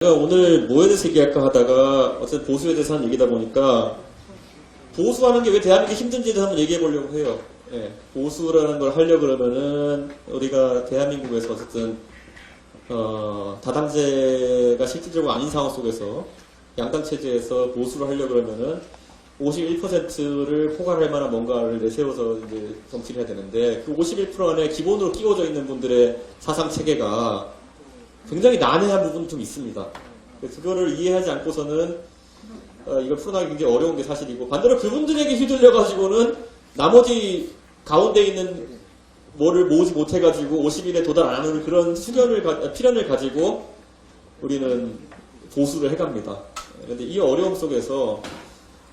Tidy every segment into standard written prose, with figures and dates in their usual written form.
제가 오늘 뭐에 대해서 얘기할까 하다가 어쨌든 보수에 대해서 하는 얘기다 보니까 보수하는 게 왜 대한민국이 힘든지를 한번 얘기해 보려고 해요. 예, 보수라는 걸 하려고 그러면은 우리가 대한민국에서 어쨌든 다당제가 실질적으로 아닌 상황 속에서 양당 체제에서 보수를 하려고 그러면은 51%를 포괄할 만한 뭔가를 내세워서 이제 정치를 해야 되는데 그 51% 안에 기본으로 끼워져 있는 분들의 사상 체계가 굉장히 난해한 부분이 좀 있습니다. 그거를 이해하지 않고서는 이걸 풀어나가기 굉장히 어려운 게 사실이고, 반대로 그분들에게 휘둘려가지고는 나머지 가운데 있는 뭐를 모으지 못해가지고 50일에 도달 안 하는 그런 필연을 가지고 우리는 보수를 해갑니다. 그런데 이 어려움 속에서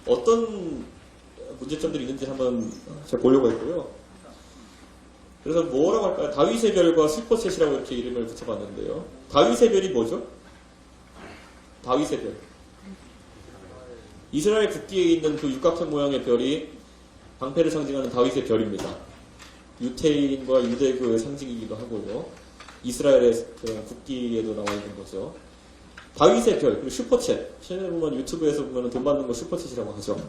어떤 문제점들이 있는지 한번 제가 보려고 했고요. 그래서 뭐라고 할까요? 다윗의 별과 슬퍼셋이라고 이렇게 이름을 붙여봤는데요. 다윗의 별이 뭐죠? 다윗의 별. 이스라엘 국기에 있는 그 육각형 모양의 별이 방패를 상징하는 다윗의 별입니다. 유태인과 유대교의 상징이기도 하고요. 이스라엘의 그 국기에도 나와 있는 거죠. 다윗의 별, 그리고 슈퍼챗. 최근에 보면 유튜브에서 보면 돈 받는 거 슈퍼챗이라고 하죠.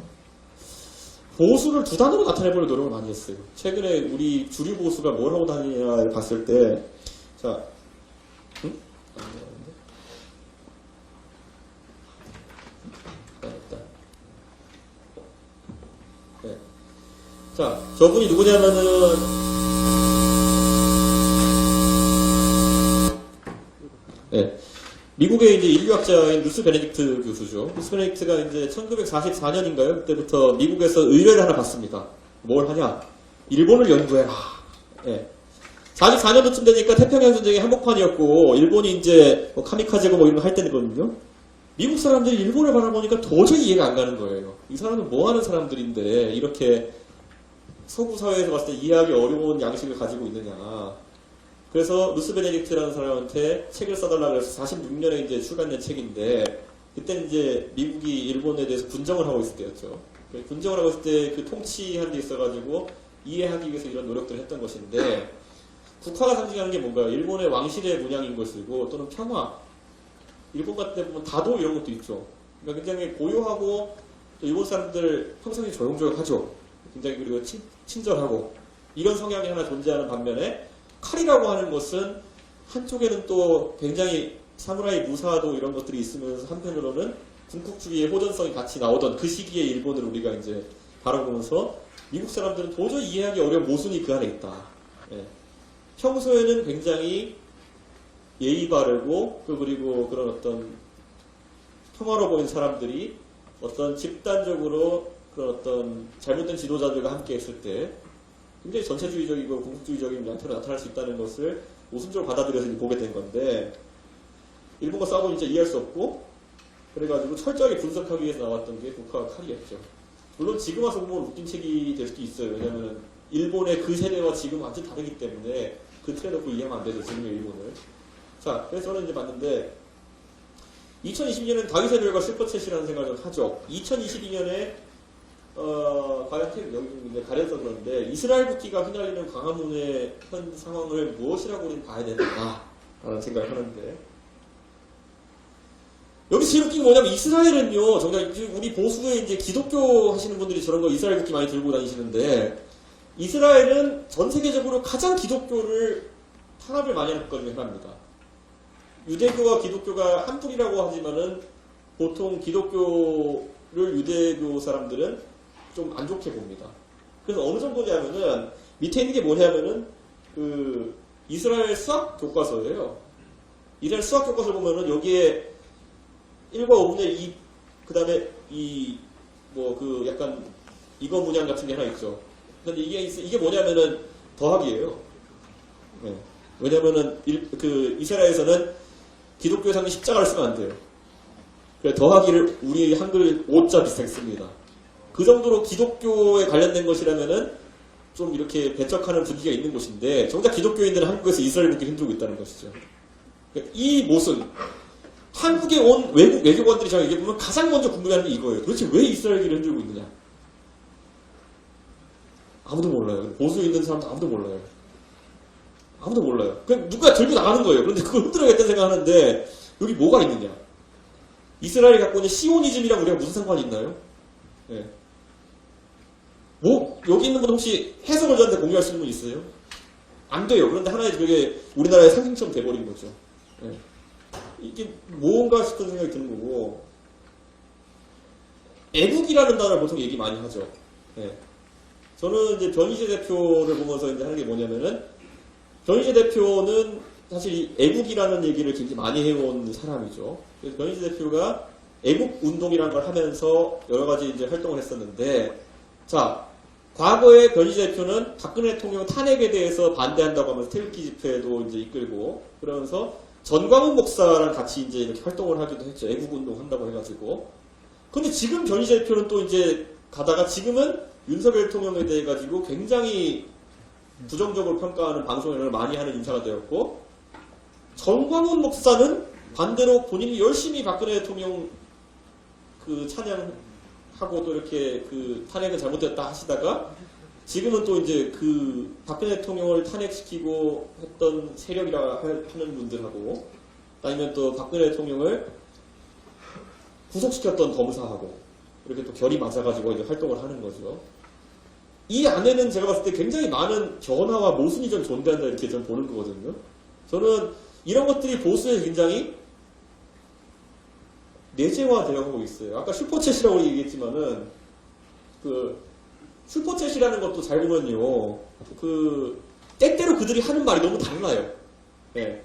보수를 두 단어로 나타내보려고 노력을 많이 했어요. 최근에 우리 주류 보수가 뭘 하고 다니냐를 봤을 때, 자, 네. 자, 저분이 누구냐면은, 네. 미국의 이제 인류학자인 루스 베네딕트 교수죠. 루스 베네딕트가 이제 1944년인가요? 그때부터 미국에서 의뢰를 하나 받습니다. 뭘 하냐? 일본을 연구해라. 예. 44년도쯤 되니까 태평양 전쟁의 한복판이었고, 일본이 이제 뭐 카미카제고 뭐 이런 거 할 때거든요. 미국 사람들이 일본을 바라보니까 도저히 이해가 안 가는 거예요. 이 사람은 뭐 하는 사람들인데, 이렇게 서구 사회에서 봤을 때 이해하기 어려운 양식을 가지고 있느냐. 그래서 루스 베네딕트라는 사람한테 책을 써달라고 해서 46년에 이제 출간된 책인데, 그때 이제 미국이 일본에 대해서 분정을 하고 있을 때였죠. 분정을 하고 있을 때 그 통치한 데 있어가지고 이해하기 위해서 이런 노력들을 했던 것인데, 국화가 상징하는 게 뭔가요? 일본의 왕실의 문양인 것이고, 또는 평화. 일본 같은 데 보면 다도 이런 것도 있죠. 그러니까 굉장히 고요하고, 또 일본 사람들 평상시 조용조용하죠. 굉장히 그리고 친절하고, 이런 성향이 하나 존재하는 반면에, 칼이라고 하는 것은 한쪽에는 또 굉장히 사무라이 무사도 이런 것들이 있으면서 한편으로는 군국주의의 호전성이 같이 나오던 그 시기에 일본을 우리가 이제 바라보면서 미국 사람들은 도저히 이해하기 어려운 모순이 그 안에 있다. 예. 평소에는 굉장히 예의 바르고 그리고 그런 어떤 평화로워 보이는 사람들이 어떤 집단적으로 그런 어떤 잘못된 지도자들과 함께 했을 때 굉장히 전체주의적이고 공국주의적인 양태로 나타날 수 있다는 것을 모순적으로 받아들여서 보게 된 건데, 일본과 싸우고 진짜 이해할 수 없고, 그래가지고 철저하게 분석하기 위해서 나왔던 게 국화와 칼이었죠. 물론 지금 와서 보면 웃긴 책이 될 수도 있어요. 왜냐하면 일본의 그 세대와 지금 완전 다르기 때문에 그 틀에 놓고 이해하면 안 되죠, 지금의 일본을. 자, 그래서 저는 이제 봤는데, 2022년에는 다윗의 별과 슈퍼챗이라는 생각을 하죠. 2022년에 과연 여기 이제 가려서 그런데 이스라엘 국기가 휘날리는 광화문의 현 상황을 무엇이라고 우리는 봐야 되는가라는 생각을 하는데, 여기서 제일 웃긴 게 뭐냐면 이스라엘은요, 정말 우리 보수의 이제 기독교 하시는 분들이 저런 거 이스라엘 국기 많이 들고 다니시는데, 이스라엘은 전 세계적으로 가장 기독교를 탄압을 많이 하는 국가 중에 하나입니다. 유대교와 기독교가 한 뿌리라고 하지만은 보통 기독교를 유대교 사람들은 좀 안 좋게 봅니다. 그래서 어느 정도냐면은 밑에 있는 게 뭐냐면은 그 이스라엘 수학 교과서예요. 이스라엘 수학 교과서를 보면은 여기에 1과 5분의 2, 그 다음에 이 뭐 그 약간 이거 문양 같은 게 하나 있죠. 근데 이게 뭐냐면은 더하기예요. 네. 왜냐면은 그 이스라엘에서는 기독교의 상징 십자가를 쓰면 안 돼요. 그래 더하기를 우리 한글 5자 비슷하게 씁니다. 그 정도로 기독교에 관련된 것이라면은 좀 이렇게 배척하는 분위기가 있는 곳인데, 정작 기독교인들은 한국에서 이스라엘 국기를 흔들고 있다는 것이죠. 그러니까 이 모순, 한국에 온 외국 외교관들이 제가 얘기해보면 가장 먼저 궁금해하는 게 이거예요. 도대체 왜 이스라엘기를 흔들고 있느냐? 아무도 몰라요. 보수에 있는 사람도 아무도 몰라요. 아무도 몰라요. 그냥 누가 들고 나가는 거예요. 그런데 그걸 흔들어야겠다는 생각하는데, 여기 뭐가 있느냐? 이스라엘이 갖고 있는 시오니즘이랑 우리가 무슨 상관이 있나요? 예. 뭐 여기 있는 분 혹시 해석을 저한테 공유할 수 있는 분 있어요? 안 돼요. 그런데 하나의 그게 우리나라의 상징처럼 돼버린 거죠. 예. 이게 뭔가 싶은 생각이 드는 거고, 애국이라는 단어를 보통 얘기 많이 하죠. 예. 저는 이제 변희재 대표를 보면서 이제 하는 게 뭐냐면은, 변희재 대표는 사실 이 애국이라는 얘기를 굉장히 많이 해온 사람이죠. 그래서 변희재 대표가 애국 운동이라는 걸 하면서 여러 가지 이제 활동을 했었는데, 자, 과거에 변희재 대표는 박근혜 대통령 탄핵에 대해서 반대한다고 하면서 태극기 집회도 이제 이끌고, 그러면서 전광훈 목사랑 같이 이제 이렇게 활동을 하기도 했죠. 애국 운동 한다고 해가지고. 근데 지금 변희재 대표는 또 이제 가다가 지금은 윤석열 대통령에 대해 가지고 굉장히 부정적으로 평가하는 방송을 많이 하는 인사가 되었고, 전광훈 목사는 반대로 본인이 열심히 박근혜 대통령 그 찬양하고 또 이렇게 그 탄핵은 잘못됐다 하시다가 지금은 또 이제 그 박근혜 대통령을 탄핵시키고 했던 세력이라 하는 분들하고, 아니면 또 박근혜 대통령을 구속시켰던 검사하고 이렇게 또 결이 맞아가지고 이제 활동을 하는 거죠. 이 안에는 제가 봤을 때 굉장히 많은 변화와 모순이 좀 존재한다 이렇게 저는 보는 거거든요. 저는 이런 것들이 보수에 굉장히 내재화되어 있어요. 아까 슈퍼챗이라고 얘기했지만은 그 슈퍼챗이라는 것도 잘 보면요, 그 때때로 그들이 하는 말이 너무 달라요. 예.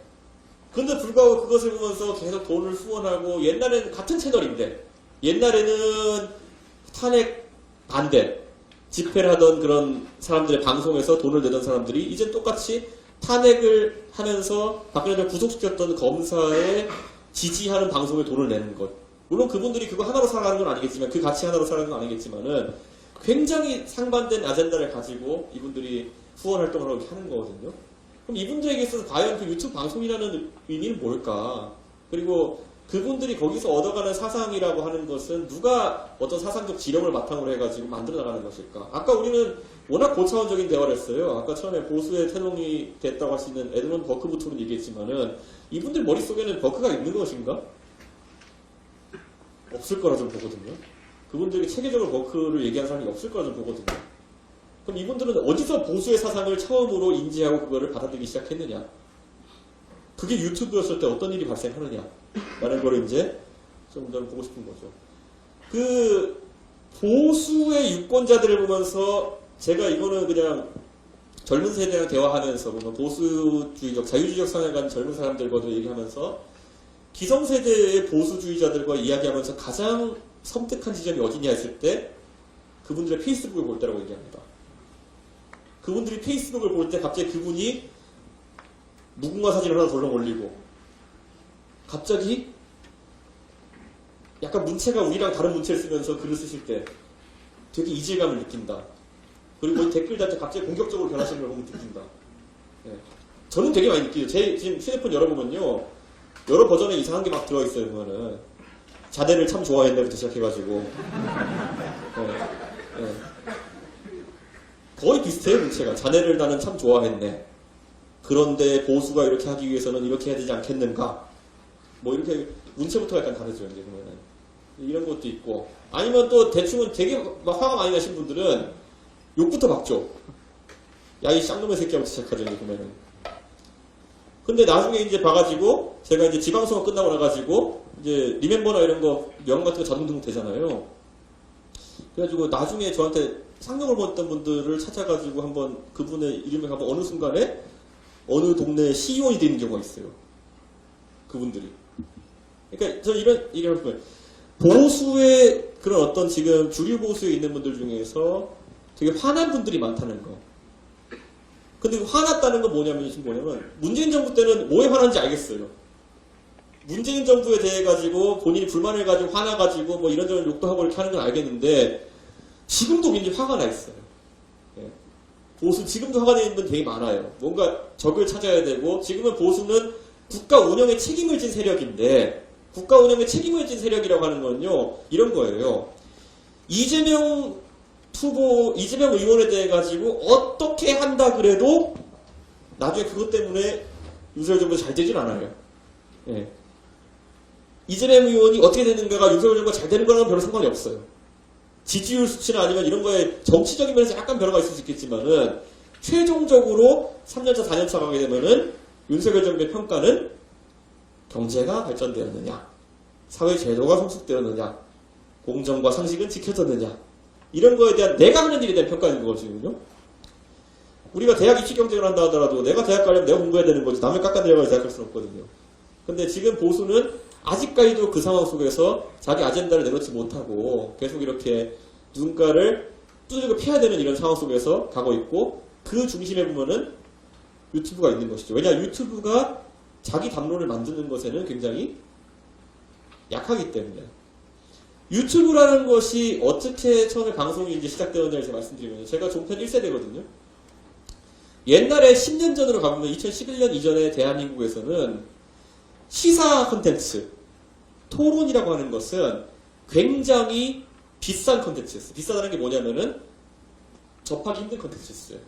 근데 불구하고 그것을 보면서 계속 돈을 후원하고, 옛날에는 같은 채널인데, 옛날에는 탄핵 반대 집회를 하던 그런 사람들의 방송에서 돈을 내던 사람들이 이제 똑같이 탄핵을 하면서 박근혜 대통령 구속시켰던 검사에 지지하는 방송에 돈을 내는 것. 물론 그분들이 그거 하나로 살아가는 건 아니겠지만, 그 가치 하나로 살아가는 건 아니겠지만은 굉장히 상반된 아젠다를 가지고 이분들이 후원 활동을 하고 하는 거거든요. 그럼 이분들에게 있어서 과연 그 유튜브 방송이라는 의미는 뭘까? 그리고 그분들이 거기서 얻어가는 사상이라고 하는 것은 누가 어떤 사상적 지령을 바탕으로 해가지고 만들어 나가는 것일까? 아까 우리는 워낙 고차원적인 대화를 했어요. 아까 처음에 보수의 태동이 됐다고 할 수 있는 에드먼 버크부터는 얘기했지만은, 이분들 머릿속에는 버크가 있는 것인가? 없을 거라 좀 보거든요. 그분들에게 체계적으로 버크를 얘기한 사람이 없을 거라 좀 보거든요. 그럼 이분들은 어디서 보수의 사상을 처음으로 인지하고 그거를 받아들이기 시작했느냐? 그게 유튜브였을 때 어떤 일이 발생하느냐? 라는 걸 이제 좀 저는 보고 싶은 거죠. 그 보수의 유권자들을 보면서 제가 이거는 그냥 젊은 세대랑 대화하면서 보면 보수주의적, 자유주의적 성향을 가진 젊은 사람들과도 얘기하면서 기성세대의 보수주의자들과 이야기하면서 가장 섬뜩한 지점이 어디냐 했을 때 그분들의 페이스북을 볼 때라고 얘기합니다. 그분들이 페이스북을 볼 때 갑자기 그분이 무궁화 사진을 하나 덜렁 올리고 갑자기 약간 문체가 우리랑 다른 문체를 쓰면서 글을 쓰실 때 되게 이질감을 느낀다. 그리고 댓글 달때 갑자기 공격적으로 변하시는 걸 보면 느낀다. 네. 저는 되게 많이 느끼죠. 제 지금 휴대폰 열어보면요, 여러 버전에 이상한 게 막 들어있어요. 보면은 자네를 참 좋아했네부터 시작해가지고 네. 네. 거의 비슷해요. 문체가. 자네를 나는 참 좋아했네. 그런데 보수가 이렇게 하기 위해서는 이렇게 해야 되지 않겠는가? 뭐 이렇게 문체부터 약간 다르죠. 이제 보면은 이런 것도 있고, 아니면 또 대충은 되게 막 화가 많이 나신 분들은 욕부터 박죠. 야, 이 쌍놈의 새끼하고 시작하죠. 이제 보면은. 근데 나중에 이제 봐가지고 제가 이제 지방선거 끝나고 나가지고 이제 리멤버나 이런 거 명함 같은 거 자동 등록 되잖아요. 그래가지고 나중에 저한테 상명을 보냈던 분들을 찾아가지고 한번 그분의 이름을 가면 어느 순간에 어느 동네의 시의원이 되는 경우가 있어요. 그분들이. 그러니까 저는 이런 얘기를 하면 보수의 그런 어떤 지금 주류 보수에 있는 분들 중에서 되게 화난 분들이 많다는 거. 근데 화났다는 건 뭐냐면 문재인 정부 때는 뭐에 화난지 알겠어요. 문재인 정부에 대해 가지고 본인이 불만을 가지고 화나가지고 뭐 이런저런 욕도 하고 이렇게 하는 건 알겠는데 지금도 굉장히 화가 나 있어요. 예. 보수 지금도 화가 나 있는 분 되게 많아요. 뭔가 적을 찾아야 되고, 지금은 보수는 국가 운영에 책임을 진 세력인데, 국가 운영에 책임을 진 세력이라고 하는 건요, 이런 거예요. 이재명 의원에 대해 가지고 어떻게 한다 그래도 나중에 그것 때문에 윤석열 정부가 잘 되진 않아요. 예. 이재명 의원이 어떻게 되는가가 윤석열 정부가 잘 되는 거랑은 별로 상관이 없어요. 지지율 수치나 아니면 이런 거에 정치적인 면에서 약간 변화가 있을 수 있겠지만은 최종적으로 3년차, 4년차 가게 되면은 윤석열 정부의 평가는 경제가 발전되었느냐, 사회 제도가 성숙되었느냐, 공정과 상식은 지켜졌느냐, 이런 거에 대한 내가 하는 일에 대한 평가인 거거든요. 우리가 대학 입시 경쟁을 한다 하더라도 내가 대학 가려면 내가 공부해야 되는 거지 남을 깎아내려가지고 대학 갈 수는 없거든요. 근데 지금 보수는 아직까지도 그 상황 속에서 자기 아젠다를 내놓지 못하고 계속 이렇게 누군가를 두들겨 패야 되는 이런 상황 속에서 가고 있고, 그 중심에 보면은 유튜브가 있는 것이죠. 왜냐, 유튜브가 자기 담론을 만드는 것에는 굉장히 약하기 때문에. 유튜브라는 것이 어떻게 처음에 방송이 이제 시작되었냐를 제가 말씀드리면, 제가 종편 1세대거든요. 옛날에 10년 전으로 가보면 2011년 이전에 대한민국에서는 시사 콘텐츠, 토론이라고 하는 것은 굉장히 비싼 콘텐츠였어요. 비싸다는 게 뭐냐면은 접하기 힘든 콘텐츠였어요.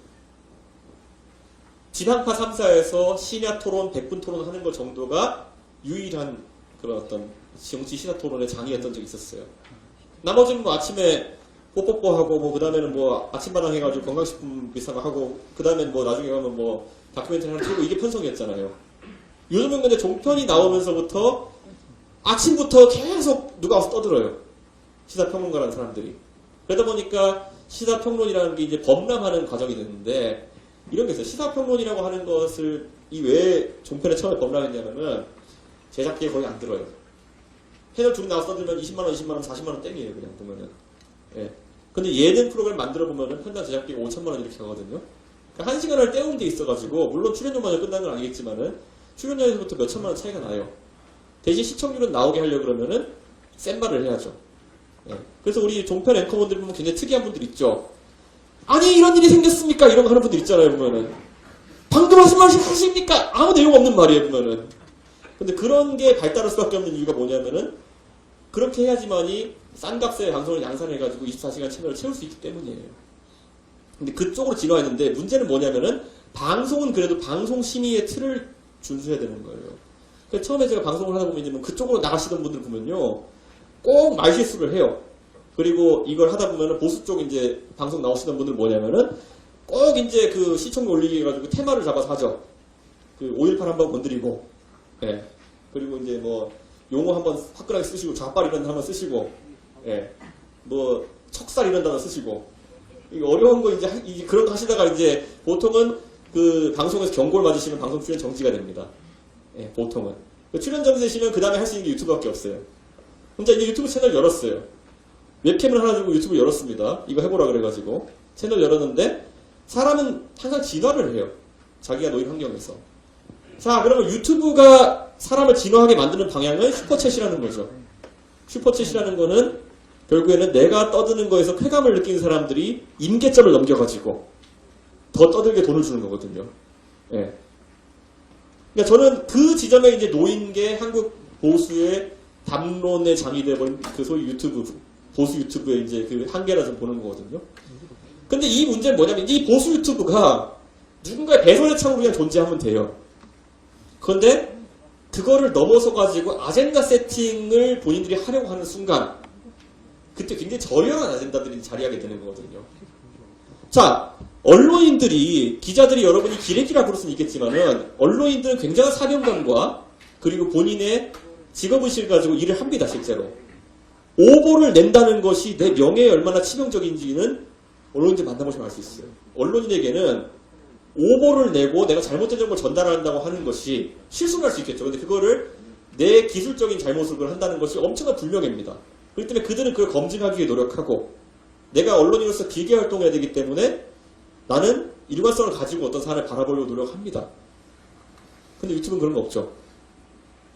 지상파 3사에서 심야 토론, 100분 토론 하는 것 정도가 유일한 그런 어떤 정치 시사 토론의 장이었던 적이 있었어요. 나머지는 뭐 아침에 뽀뽀뽀하고 뭐 그다음에는 뭐 아침마당 해가지고 건강식품 비싼 거 하고 그다음에 뭐 나중에 가면 뭐 다큐멘터리 하나 틀고 이게 편성이었잖아요. 요즘은 근데 종편이 나오면서부터 아침부터 계속 누가 와서 떠들어요. 시사평론가라는 사람들이. 그러다 보니까 시사평론이라는 게 이제 범람하는 과정이 됐는데, 이런 게 있어요. 시사평론이라고 하는 것을 이 왜 종편에 처음에 범람했냐면은 제작비에 거의 안 들어요. 패널 둘이 나와서 떠들면 20만원, 20만원, 40만원 땡이에요. 그냥 보면은. 예. 근데 예능 프로그램 만들어 보면은 편당 제작비가 5천만원 이렇게 하거든요. 그러니까 한 시간을 때우는 데 있어가지고, 물론 출연료마저 끝나는 건 아니겠지만은 출연료에서부터 몇 천만원 차이가 나요. 대신 시청률은 나오게 하려고 그러면은 센 말을 해야죠. 예. 그래서 우리 종편 앵커분들 보면 굉장히 특이한 분들 있죠. 아니 이런 일이 생겼습니까? 이런 거 하는 분들 있잖아요. 보면은 방금 하신 말씀 하십니까? 아무 내용 없는 말이에요. 보면은. 근데 그런 게 발달할 수밖에 없는 이유가 뭐냐면은 그렇게 해야지만이 싼 값에 방송을 양산해가지고 24시간 채널을 채울 수 있기 때문이에요. 근데 그쪽으로 진화했는데 문제는 뭐냐면은 방송은 그래도 방송 심의의 틀을 준수해야 되는 거예요. 그래서 처음에 제가 방송을 하다 보면 그쪽으로 나가시던 분들 보면요, 꼭 말실수를 해요. 그리고 이걸 하다 보면은 보수 쪽 이제 방송 나오시던 분들 뭐냐면은 꼭 이제 그 시청률 올리기 해가지고 테마를 잡아서 하죠. 그 5.18 한번 건드리고, 예. 그리고 이제 뭐 용어 한번 화끈하게 쓰시고, 좌빨 이런 거 한번 쓰시고, 예. 뭐 척살 이런 단어 쓰시고, 이거 어려운 거 이제 그런 거 하시다가 이제 보통은 그 방송에서 경고를 맞으시면 방송 출연 정지가 됩니다. 예, 보통은. 출연 정지되시면 그 다음에 할 수 있는 게 유튜브밖에 없어요. 혼자 이제 유튜브 채널 열었어요. 웹캠을 하나 주고 유튜브 열었습니다. 이거 해보라 그래가지고 채널 열었는데 사람은 항상 진화를 해요. 자기가 놓인 환경에서. 자, 그러면 유튜브가 사람을 진화하게 만드는 방향은 슈퍼챗이라는 거죠. 슈퍼챗이라는 거는 결국에는 내가 떠드는 거에서 쾌감을 느끼는 사람들이 임계점을 넘겨가지고 더 떠들게 돈을 주는 거거든요. 예. 그러니까 저는 그 지점에 이제 놓인 게 한국 보수의 담론의 장이 되어버린 그 소위 유튜브, 보수 유튜브의 이제 그 한계라 좀 보는 거거든요. 근데 이 문제는 뭐냐면 이 보수 유튜브가 누군가의 배설의 창으로 그냥 존재하면 돼요. 그런데 그거를 넘어서가지고 아젠다 세팅을 본인들이 하려고 하는 순간 그때 굉장히 저열한 아젠다들이 자리하게 되는 거거든요. 자, 언론인들이, 기자들이 여러분이 기레기라 부를 수는 있겠지만은 언론인들은 굉장한 사명감과 그리고 본인의 직업의식을 가지고 일을 합니다. 실제로. 오보를 낸다는 것이 내 명예에 얼마나 치명적인지는 언론인들 만나보시면 알 수 있어요. 언론인에게는 오보를 내고 내가 잘못된 정보를 전달한다고 하는 것이 실수를 할 수 있겠죠. 근데 그거를 내 기술적인 잘못을 한다는 것이 엄청난 불명예입니다. 그렇기 때문에 그들은 그걸 검증하기 위해 노력하고, 내가 언론인으로서 기계 활동해야 되기 때문에 나는 일관성을 가지고 어떤 사안을 바라보려고 노력합니다. 근데 유튜브는 그런 거 없죠.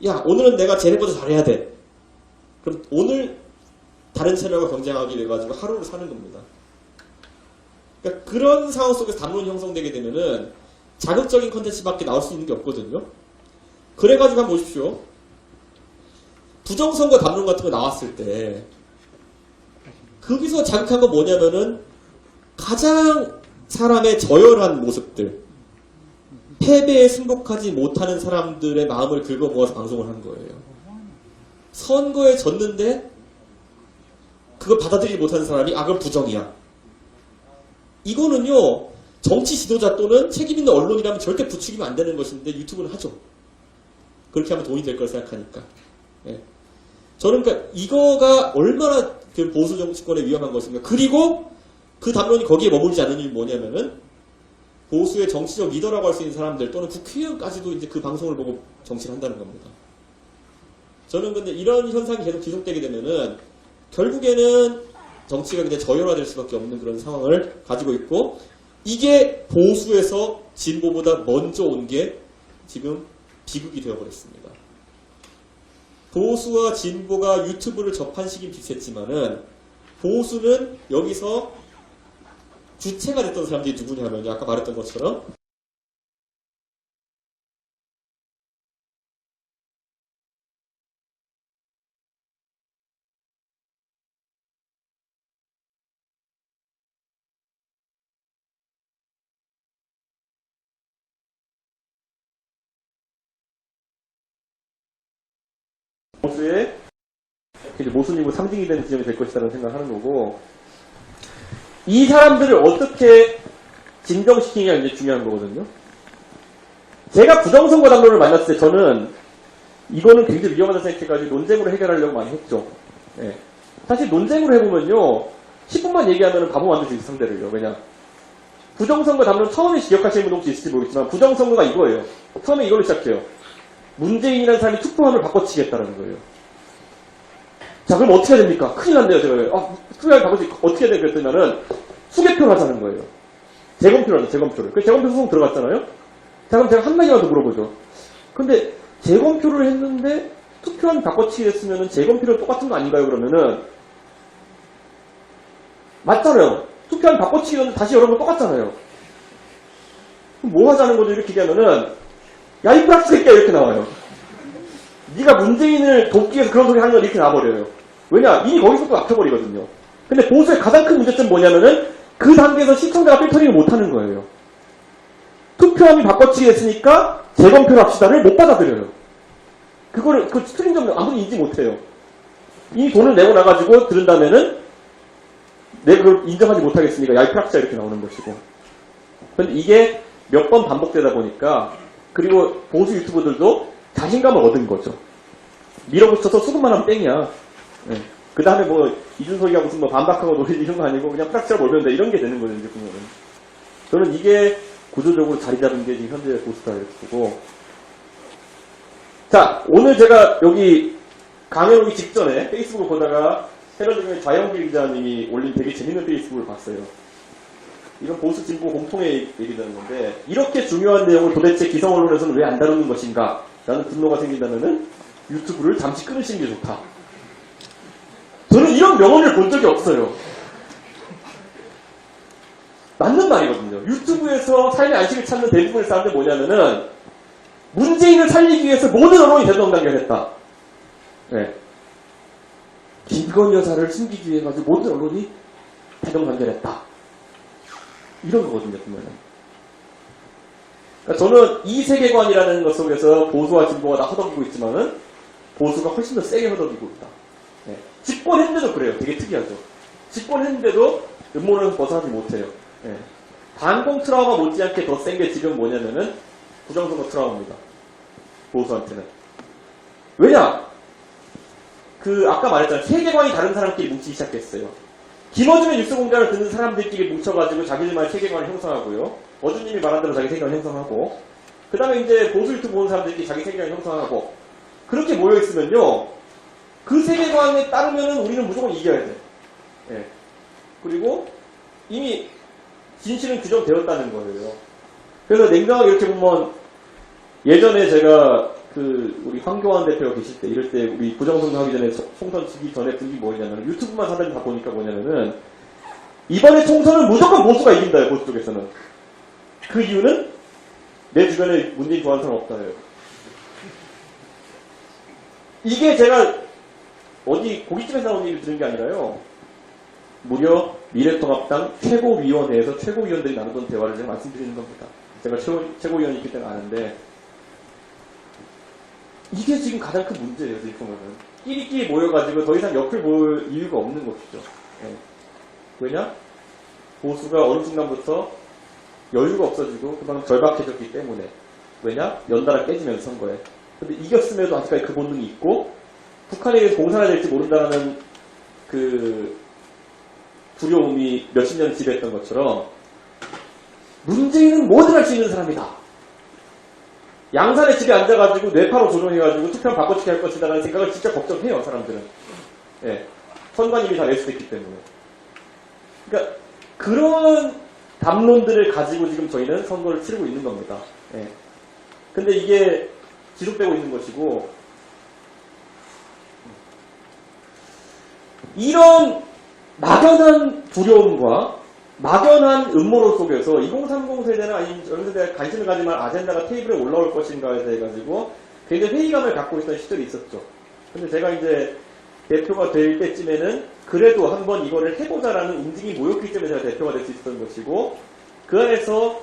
야, 오늘은 내가 쟤네보다 잘해야 돼. 그럼 오늘 다른 채널과 경쟁하기 위해 가지고 하루를 사는 겁니다. 그러니까 그런 상황 속에서 담론이 형성되게 되면은 자극적인 컨텐츠밖에 나올 수 있는 게 없거든요. 그래가지고 한번 보십시오. 부정선거 담론 같은 거 나왔을 때 거기서 자극한 건 뭐냐면은 가장 사람의 저열한 모습들, 패배에 승복하지 못하는 사람들의 마음을 긁어 모아서 방송을 한 거예요. 선거에 졌는데 그걸 받아들이지 못하는 사람이 그건 부정이야. 이거는요, 정치 지도자 또는 책임있는 언론이라면 절대 부추기면 안 되는 것인데 유튜브는 하죠. 그렇게 하면 돈이 될 걸 생각하니까. 예. 저는 그러니까 이거가 얼마나 그 보수 정치권에 위험한 것인가. 그리고 그 담론이 거기에 머물지 않는 이유는 뭐냐면은 보수의 정치적 리더라고 할 수 있는 사람들 또는 국회의원까지도 이제 그 방송을 보고 정치를 한다는 겁니다. 저는 근데 이런 현상이 계속 지속되게 되면은 결국에는 정치가 그냥 저열화될 수밖에 없는 그런 상황을 가지고 있고, 이게 보수에서 진보보다 먼저 온 게 지금 비극이 되어버렸습니다. 보수와 진보가 유튜브를 접한 시기는 비슷했지만은 보수는 여기서 주체가 됐던 사람들이 누구냐면요, 아까 말했던 것처럼 보수의 모순이고 상징이 되는 지점이 될 것이라는 생각을 하는 거고, 이 사람들을 어떻게 진정시키느냐 이제 중요한 거거든요. 제가 부정선거 담론을 만났을 때 저는 이거는 굉장히 위험하다 생각해가지고 논쟁으로 해결하려고 많이 했죠. 예. 사실 논쟁으로 해보면요, 10분만 얘기하면 바보 만들 수 있어요, 상대를요. 왜냐? 부정선거 담론 처음에 기억하시는 분 혹시 있을지 모르겠지만 부정선거가 이거예요. 처음에 이걸로 시작해요. 문재인이라는 사람이 투표함을 바꿔치겠다는 거예요. 자, 그럼 어떻게 해야 됩니까? 큰일 났네요, 제가. 투표함을 바꿔치기 어떻게 해야 돼? 그랬더니만은 수개표를 하자는 거예요. 재검표를 하자, 재검표를. 그래서 재검표 소송 들어갔잖아요? 자, 그럼 제가 한마디만 더 물어보죠. 근데 재검표를 했는데 투표함이 바꿔치기 됐으면은 재검표랑 똑같은 거 아닌가요? 그러면은 맞잖아요. 투표함이 바꿔치기 됐는데 다시 열어보면 똑같잖아요. 그럼 뭐 하자는 거죠? 이렇게 얘기하면은 야, 이 프락스 새끼야, 이렇게 나와요. 네가 문재인을 돕기 위해서 그런 소리 하는 건 이렇게 나와버려요. 왜냐? 이미 거기서 또 막혀버리거든요. 근데 보수의 가장 큰 문제점은 뭐냐면은 그 단계에서 시청자가 필터링을 못하는 거예요. 투표함이 바꿔치기 됐으니까 재검표를 합시다를 못 받아들여요. 그거를, 그 틀린 점은 아무리 인지 못해요. 이미 돈을 내고 나가지고 들은다면은 내가 그걸 인정하지 못하겠으니까 야, 이 프락스야, 이렇게 나오는 것이고. 근데 이게 몇 번 반복되다 보니까, 그리고 보수 유튜버들도 자신감을 얻은 거죠. 밀어붙여서 수급만 하면 땡이야. 네. 그 다음에 뭐 이준석이가 무슨 뭐 반박하고 노래 이런 거 아니고 그냥 프락치라 몰면 돼, 이런 게 되는 거죠, 이제 보면은. 저는 이게 구조적으로 자리 잡은 게 지금 현재 보수다 이렇게 보고. 자, 오늘 제가 여기 강연 오기 직전에 페이스북을 보다가 헤럴드 좌영길 기자님이 올린 되게 재밌는 페이스북을 봤어요. 이건 보수 진보 공통의 얘기되는 건데, 이렇게 중요한 내용을 도대체 기성 언론에서는 왜 안 다루는 것인가 라는 분노가 생긴다면은 유튜브를 잠시 끊으시는 게 좋다. 저는 이런 명언을 본 적이 없어요. 맞는 말이거든요. 유튜브에서 삶의 안식을 찾는 대부분의 사람들이 뭐냐면은 문재인을 살리기 위해서 모든 언론이 대동단결했다. 네. 김건희 여사를 숨기기 위해 가지고 모든 언론이 대동단결했다. 이런 거거든요, 보면은. 그러니까 저는 이 세계관이라는 것 속에서 보수와 진보가 다 허덕이고 있지만은 보수가 훨씬 더 세게 허덕이고 있다. 네. 집권했는데도 그래요. 되게 특이하죠. 집권했는데도 음모론에서 벗어나지 못해요. 네. 반공 트라우마 못지않게 더 센 게 지금 뭐냐면은 부정선거 트라우마입니다. 보수한테는. 왜냐? 아까 말했잖아요. 세계관이 다른 사람끼리 뭉치기 시작했어요. 김어준의 뉴스 공장을 듣는 사람들끼리 뭉쳐가지고 자기들만의 세계관을 형성하고요. 어준님이 말한 대로 자기 세계관을 형성하고, 그 다음에 이제 보수 유튜브 보는 사람들끼리 자기 세계관을 형성하고, 그렇게 모여있으면요, 그 세계관에 따르면은 우리는 무조건 이겨야 돼. 예. 그리고 이미 진실은 규정되었다는 거예요. 그래서 냉정하게 이렇게 보면, 예전에 제가 우리 황교안 대표가 계실 때, 이럴 때 우리 부정선거 하기 전에, 총선 지기 전에 분위기 뭐냐면, 유튜브만 사람들이 다 보니까 뭐냐면은, 이번에 총선은 무조건 보수가 이긴다요, 보수 쪽에서는. 그 이유는, 내 주변에 문재인 좋아하는 사람 없다요. 이게 제가, 어디 고깃집에서 나온 얘기를 들은 게 아니라요, 무려 미래통합당 최고위원회에서 최고위원들이 나누던 대화를 제가 말씀드리는 겁니다. 제가 최고위원이 있기 때문에 아는데, 이게 지금 가장 큰 문제예요, 지금 보면은. 끼리끼리 모여가지고 더 이상 옆을 볼 이유가 없는 것이죠. 예. 왜냐? 보수가 어느 순간부터 여유가 없어지고 그만큼 절박해졌기 때문에. 왜냐? 연달아 깨지면서 선거에. 근데 이겼음에도 아직까지 그 본능이 있고, 북한에 의해서 공산화될지 모른다는 그 두려움이 몇십 년 지배했던 것처럼, 문재인은 뭐든 할 수 있는 사람이다. 양산의 집에 앉아가지고 뇌파로 조종해가지고 투표를 바꿔치기 할 것이다라는 생각을 진짜 걱정해요, 사람들은. 예. 선관위이 다 매수됐기 때문에. 그러니까 그런 담론들을 가지고 지금 저희는 선거를 치르고 있는 겁니다. 예. 근데 이게 지속되고 있는 것이고, 이런 막연한 두려움과 막연한 음모론 속에서 2030 세대는 아닌 젊은 세대가 관심을 가지만 아젠다가 테이블에 올라올 것인가에 대해 가지고 굉장히 회의감을 갖고 있던 시절이 있었죠. 근데 제가 이제 대표가 될 때쯤에는 그래도 한번 이거를 해보자라는 움직임이 모였기 때문에 제가 대표가 될 수 있었던 것이고, 그 안에서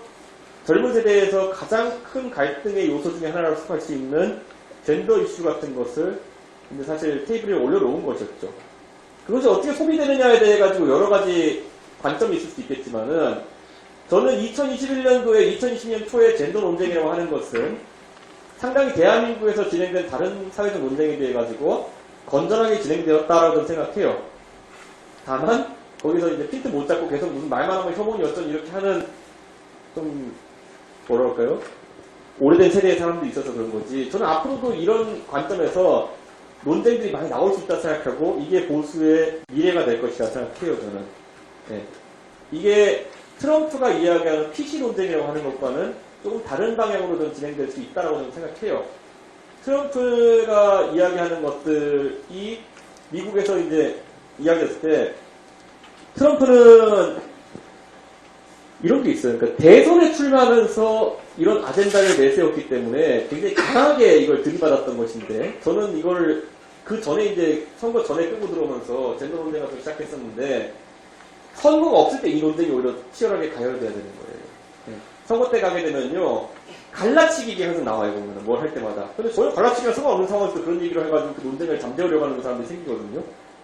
젊은 세대에서 가장 큰 갈등의 요소 중에 하나라고 생각할 수 있는 젠더 이슈 같은 것을 이제 사실 테이블에 올려놓은 것이었죠. 그것이 어떻게 소비되느냐에 대해 가지고 여러 가지 관점이 있을 수 있겠지만은, 저는 2021년도에 2020년 초에 젠더 논쟁이라고 하는 것은 상당히 대한민국에서 진행된 다른 사회적 논쟁에 대해 가지고 건전하게 진행되었다라고 생각해요. 다만 거기서 이제 핀트 못 잡고 계속 무슨 말만 하면 혐오니 어쩐 이렇게 하는 좀 뭐랄까요? 오래된 세대의 사람도 있어서 그런 거지. 저는 앞으로도 이런 관점에서 논쟁들이 많이 나올 수 있다 생각하고, 이게 보수의 미래가 될 것이라 생각해요, 저는. 네. 이게 트럼프가 이야기하는 PC 논쟁이라고 하는 것과는 조금 다른 방향으로 좀 진행될 수 있다라고 저는 생각해요. 트럼프가 이야기하는 것들이 미국에서 이제 이야기했을 때, 트럼프는 이런 게 있어요. 그러니까 대선에 출마하면서 이런 아젠다를 내세웠기 때문에 굉장히 강하게 이걸 들이받았던 것인데, 저는 이걸 그 전에 이제 선거 전에 끌고 들어오면서 젠더 논쟁 같은 걸 시작했었는데, 선거가 없을 때 이 논쟁이 오히려 치열하게 가열돼야 되는 거예요. 네. 선거 때 가게 되면요, 갈라치기가 항상 나와요, 보면 뭘 할 때마다. 근데 전혀 갈라치기가 상관없는 상황에서 그런 얘기를 해가지고 그 논쟁을 잠재우려고 하는 사람들이 생기거든요.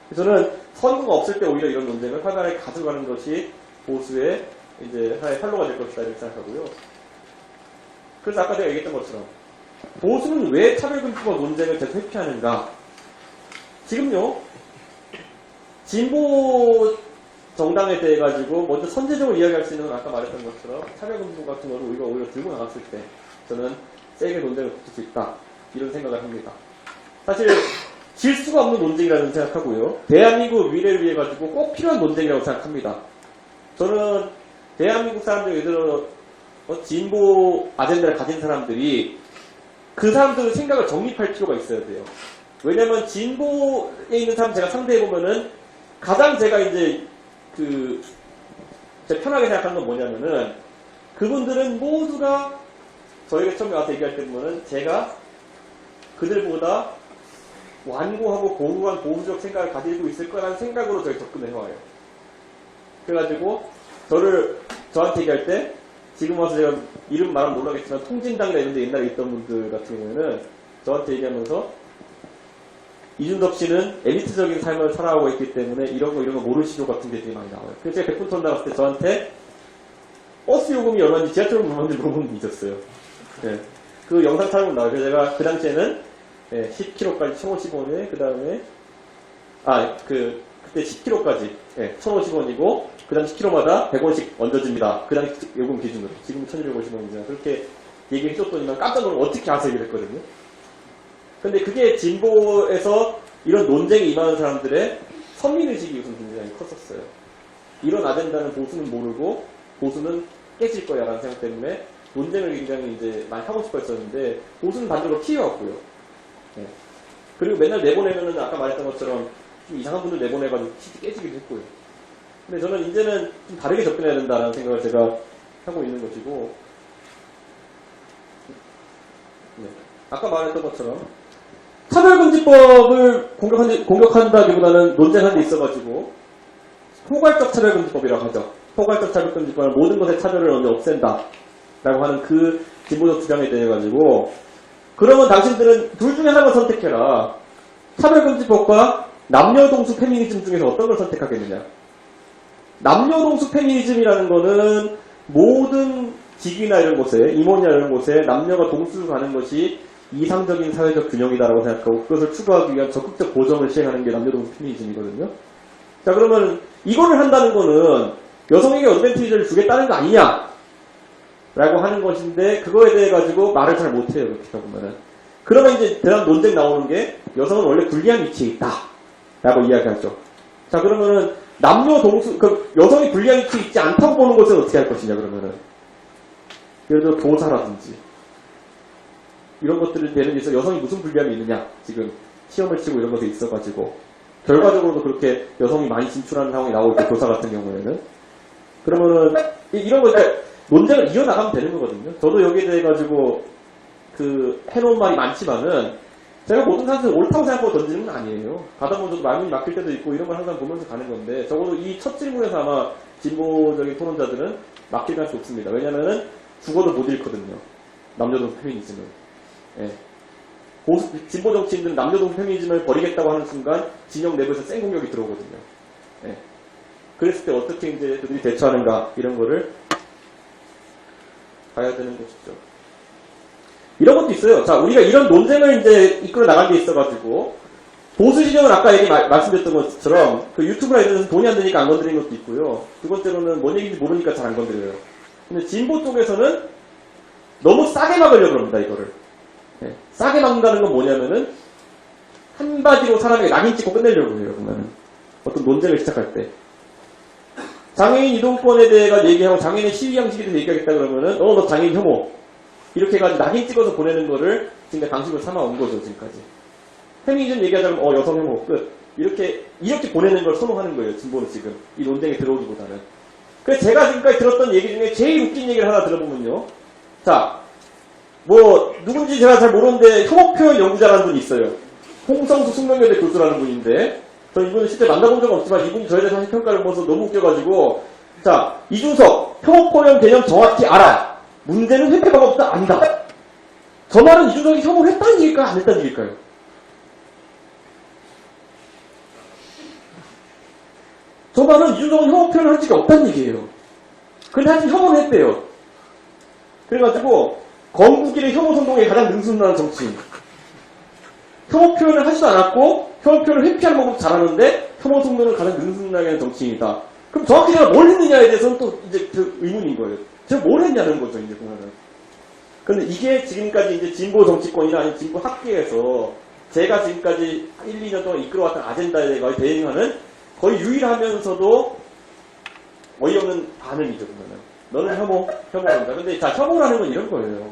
그래서 저는 선거가 없을 때 오히려 이런 논쟁을 활발하게 가져가는 것이 보수의 이제 하나의 활로가 될 것이다 이렇게 생각하고요. 그래서 아까 제가 얘기했던 것처럼 보수는 왜 차별금지법 논쟁을 계속 회피하는가? 지금요, 진보 정당에 대해 가지고 먼저 선제적으로 이야기할 수 있는 건 아까 말했던 것처럼 차별금지법 같은 거를 우리가 오히려 들고 나갔을 때 저는 세게 논쟁을 붙일 수 있다 이런 생각을 합니다. 사실 질 수가 없는 논쟁이라는 생각하고요. 대한민국 미래를 위해 가지고 꼭 필요한 논쟁이라고 생각합니다. 저는 대한민국 사람들, 예를 들어 진보 아젠다를 가진 사람들이 그 사람들의 생각을 정립할 필요가 있어야 돼요. 왜냐면 진보에 있는 사람 제가 상대해보면은 가장 제가 이제 제가 편하게 생각하는 건 뭐냐면은, 그분들은 모두가 저희가 처음에 와서 얘기할 때 보면은 제가 그들보다 완고하고 고루한 보수적 생각을 가지고 있을 거라는 생각으로 저희 접근을 해와요. 그래가지고 저한테 얘기할 때, 지금 와서 제가 이름 말하면 모르겠지만 통진당이나 이런 데 옛날에 있던 분들 같은 경우에는 저한테 얘기하면서 이준석 씨는 엘리트적인 삶을 살아오고 있기 때문에 이런 거 모르시죠 같은 게 되게 많이 나와요. 그래서 제가 100분 나갔을 때 저한테 버스 요금이 얼마인지 지하철 요금이 얼마인지 물어본 분이 있었어요. 네. 그 영상 촬영 나와요. 그래서 제가 그 당시에는 10km까지 1,050원에, 그 다음에 그때 10km까지 1,050원이고 그 당시 킬로마다 100원씩 얹어집니다. 그 당시 요금 기준으로. 지금은 1,250원입니다. 그렇게 얘기해줬더니만 깜짝 놀라서 어떻게 아세요? 이랬거든요. 근데 그게 진보에서 이런 논쟁에 임하는 사람들의 선민의식이 우선 굉장히 컸었어요. 이런 아젠다는 보수는 모르고 보수는 깨질 거야 라는 생각 때문에 논쟁을 굉장히 이제 많이 하고 싶어 했었는데, 보수는 반대로 피해왔고요. 네. 그리고 맨날 내보내면은 아까 말했던 것처럼 좀 이상한 분들 내보내가지고 깨지기도 했고요. 근데 저는 이제는 좀 다르게 접근해야 된다는 생각을 제가 하고 있는 것이고, 네. 아까 말했던 것처럼 차별금지법을 공격한다기보다는 논쟁한 데 있어가지고 포괄적 차별금지법이라고 하죠. 포괄적 차별금지법은 모든 것의 차별을 언제 없앤다 라고 하는 그 진보적 주장에 대해 가지고 그러면 당신들은 둘 중에 하나만 선택해라. 차별금지법과 남녀동수 페미니즘 중에서 어떤 걸 선택하겠느냐. 남녀동수 페미니즘이라는 거는 모든 직위나 이런 곳에, 임원이나 이런 곳에 남녀가 동수로 가는 것이 이상적인 사회적 균형이다라고 생각하고 그것을 추구하기 위한 적극적 보정을 시행하는 게 남녀동수 페미니즘이거든요. 자, 그러면 이거를 한다는 거는 여성에게 어드밴티지를 주겠다는 거 아니냐? 라고 하는 것인데 그거에 대해 가지고 말을 잘 못해요. 그렇게 보면은. 그러면 이제 대단 논쟁 나오는 게 여성은 원래 불리한 위치에 있다. 라고 이야기하죠. 자, 그러면은 남녀 동수, 여성이 불리한 위치에 있지 않다고 보는 것은 어떻게 할 것이냐, 그러면은. 예를 들어 교사라든지. 이런 것들을 되는 데 있어서 여성이 무슨 불리함이 있느냐. 지금 시험을 치고 이런 것에 있어가지고. 결과적으로도 그렇게 여성이 많이 진출하는 상황이 나올 때, 교사 같은 경우에는. 그러면은, 이런 거 이제 논쟁을 이어나가면 되는 거거든요. 저도 여기에 대해 가지고, 해놓은 말이 많지만은, 제가 모든 사실을 옳다고 생각하고 던지는 건 아니에요. 가다 보면 저도 말문이 막힐 때도 있고 이런 걸 항상 보면서 가는 건데 적어도 이 첫 질문에서 아마 진보적인 토론자들은 막힐 가능성이 없습니다. 왜냐면은 죽어도 못 잃거든요. 남녀동수 페미니즘은. 예. 진보 정치인들은 남녀동수 페미니즘을 버리겠다고 하는 순간 진영 내부에서 센 공격이 들어오거든요. 예. 그랬을 때 어떻게 이제 그들이 대처하는가 이런 거를 봐야 되는 것이죠. 이런 것도 있어요. 자, 우리가 이런 논쟁을 이제 이끌어 나간 게 있어가지고, 보수 진영은 아까 말씀드렸던 것처럼, 유튜브나 이런 데서 돈이 안 되니까 안 건드리는 것도 있고요. 두 번째로는 뭔 얘기인지 모르니까 잘 안 건드려요. 근데 진보 쪽에서는 너무 싸게 막으려고 합니다, 이거를. 네. 싸게 막는다는 건 뭐냐면은, 한마디로 사람에게 낙인 찍고 끝내려고 해요, 보면은. 어떤 논쟁을 시작할 때. 장애인 이동권에 대해 얘기하고 장애인의 시위 양식에 대해서 얘기하겠다 그러면은, 너 장애인 혐오. 이렇게 해가지고 낙인 찍어서 보내는 거를 지금까지 방식으로 삼아온 거죠, 지금까지. 페미니즘 얘기하자면, 여성 혐오 끝. 이렇게 보내는 걸 선호하는 거예요, 진보는 지금. 이 논쟁에 들어오기보다는. 그래서 제가 지금까지 들었던 얘기 중에 제일 웃긴 얘기를 하나 들어보면요. 자, 누군지 제가 잘 모르는데 혐오표현 연구자라는 분이 있어요. 홍성수 숙명여대 교수라는 분인데, 저 이분은 실제 만나본 적은 없지만 이분이 저에 대해서 하신 평가를 보면서 너무 웃겨가지고, 자, 이준석, 혐오표현 개념 정확히 알아. 문제는 회피 방법도 아니다. 저 말은 이준석이 혐오를 했다는 얘기일까요? 안 했다는 얘기일까요? 저 말은 이준석은 혐오 표현을 한 적이 없다는 얘기예요. 근데 하여튼 혐오를 했대요. 그래가지고 건국일의 혐오 선동에 가장 능수능란한 정치인. 혐오 표현을 하지도 않았고 혐오 표현을 회피하는 방법 잘하는데 혐오 선동을 가장 능수능란하게 하는 정치인이다. 그럼 정확히 제가 뭘 했느냐에 대해서는 또 이제 의문인 거예요. 제가 뭘 했냐는 거죠, 이제 보면은. 근데 이게 지금까지 이제 진보 정치권이나 아니면 진보 학계에서 제가 지금까지 1, 2년 동안 이끌어왔던 아젠다에 대응하는 거의 유일하면서도 어이없는 반응이죠, 보면은. 너는 혐오한다. 근데 자, 혐오라는 건 이런 거예요.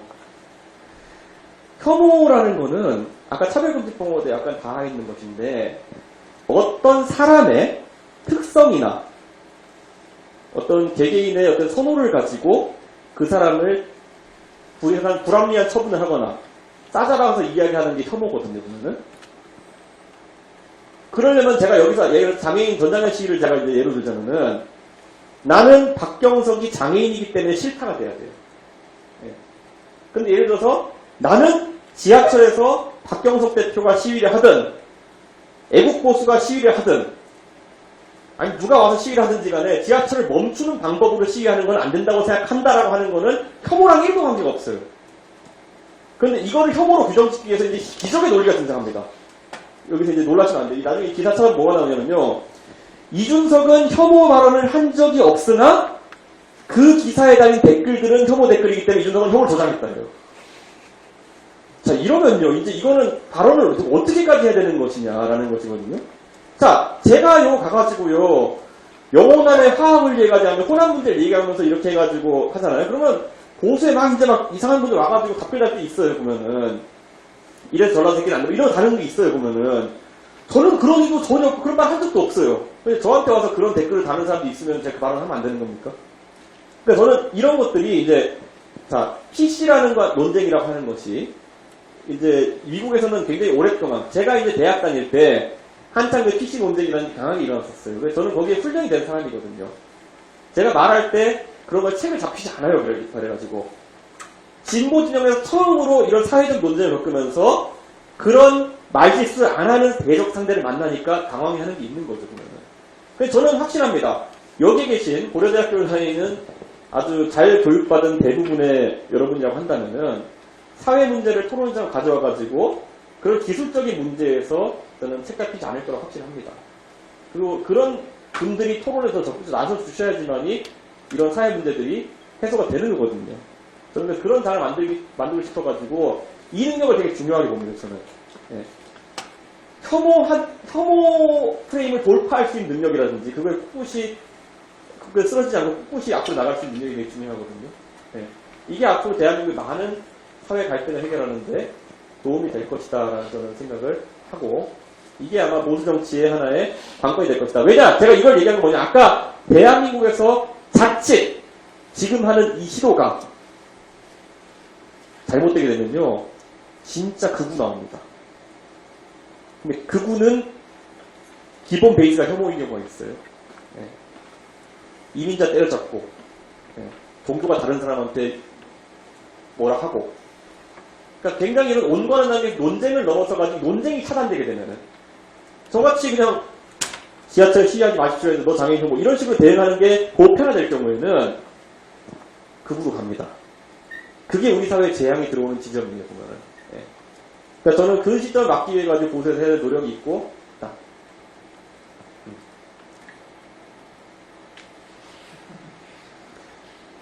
혐오라는 거는 아까 차별금지법에 약간 닿아 있는 것인데 어떤 사람의 특성이나 어떤 개개인의 어떤 선호를 가지고 그 사람을 불합리한 처분을 하거나 싸잡아서 이야기하는 게 혐오거든요, 보면은. 그러려면 제가 여기서 예를 들어 장애인 전장현 시위를 제가 이제 예로 들자면은 나는 박경석이 장애인이기 때문에 싫다가 돼야 돼요. 예. 근데 예를 들어서 나는 지하철에서 박경석 대표가 시위를 하든 애국보수가 시위를 하든 아니 누가 와서 시위를 하든지 간에 지하철을 멈추는 방법으로 시위하는 건 안 된다고 생각한다라고 하는 거는 혐오랑 1도 관계가 없어요. 그런데 이거를 혐오로 규정짓기 위해서 이제 기적의 논리가 등장합니다. 여기서 이제 놀라시면 안 돼요. 나중에 기사 찾아보면 뭐가 나오냐면요. 이준석은 혐오 발언을 한 적이 없으나 그 기사에 달린 댓글들은 혐오 댓글이기 때문에 이준석은 혐오를 저장했다요. 자, 이러면요. 이제 이거는 발언을 어떻게까지 해야 되는 것이냐라는 것이거든요. 자, 제가 이거 가가지고요. 영혼안의 화합을 해가지고 호남 문제를 얘기하면서 이렇게 해가지고 하잖아요. 그러면 보수에 막 이제 막 이상한 분들 와가지고 답변 할 때 있어요, 보면은. 이래서 전화 새끼는 안 되고 이런 다른 게 있어요, 보면은. 저는 그런 의도 전혀 없고 그런 말 한 적도 없어요. 근데 저한테 와서 그런 댓글을 다는 사람도 있으면 제가 그 발언을 하면 안 되는 겁니까? 그러니까 저는 이런 것들이 이제, 자, PC라는 거 논쟁이라고 하는 것이 이제 미국에서는 굉장히 오랫동안 제가 이제 대학 다닐 때 한창 그 PC 논쟁이라는 게 강하게 일어났었어요. 그래서 저는 거기에 훈련이 된 사람이거든요. 제가 말할 때 그런 걸 책을 잡히지 않아요. 그래가지고. 진보 진영에서 처음으로 이런 사회적 논쟁을 겪으면서 그런 말실수 안 하는 대적 상대를 만나니까 당황해하는 게 있는 거죠. 보면은. 그래서 저는 확신합니다. 여기 계신 고려대학교에 다니는 아주 잘 교육받은 대부분의 여러분이라고 한다면은 사회 문제를 토론장으로 가져와가지고 그런 기술적인 문제에서 저는 책 피지 않을 거라고 확신합니다. 그리고 그런 분들이 토론에서 적극적으로 나서 주셔야지만이 이런 사회 문제들이 해소가 되는 거거든요. 저는 그런 장을 만들고 싶어가지고 이 능력을 되게 중요하게 봅니다. 저는. 예. 혐오 프레임을 돌파할 수 있는 능력이라든지 그걸 쓰러지지 않고 꿋꿋이 앞으로 나갈 수 있는 능력이 되게 중요하거든요. 예. 이게 앞으로 대한민국의 많은 사회 갈등을 해결하는데 도움이 될 것이다라는 저는 생각을 하고 이게 아마 보수 정치의 하나의 관건이 될 것이다. 왜냐? 제가 이걸 얘기한 건 뭐냐? 아까 대한민국에서 자칫 지금 하는 이 시도가 잘못되게 되면요. 진짜 극우 나옵니다. 근데 극우는 기본 베이스가 혐오인 경우가 있어요. 예. 이민자 때려잡고 예. 종교가 다른 사람한테 뭐라 하고 그러니까 굉장히 이런 온건한 논쟁을 넘어서가지고 논쟁이 차단되게 되면은 저같이 그냥 지하철 시위하지 마십시오 해서 너 장애인 혐오 이런 식으로 대응하는 게 보편화될 경우에는 극우로 갑니다. 그게 우리 사회에 재앙이 들어오는 지점이에요, 보면은. 예. 그러니까 저는 그 시점을 막기 위해 가지고 보수에서 해야 될 노력이 있고,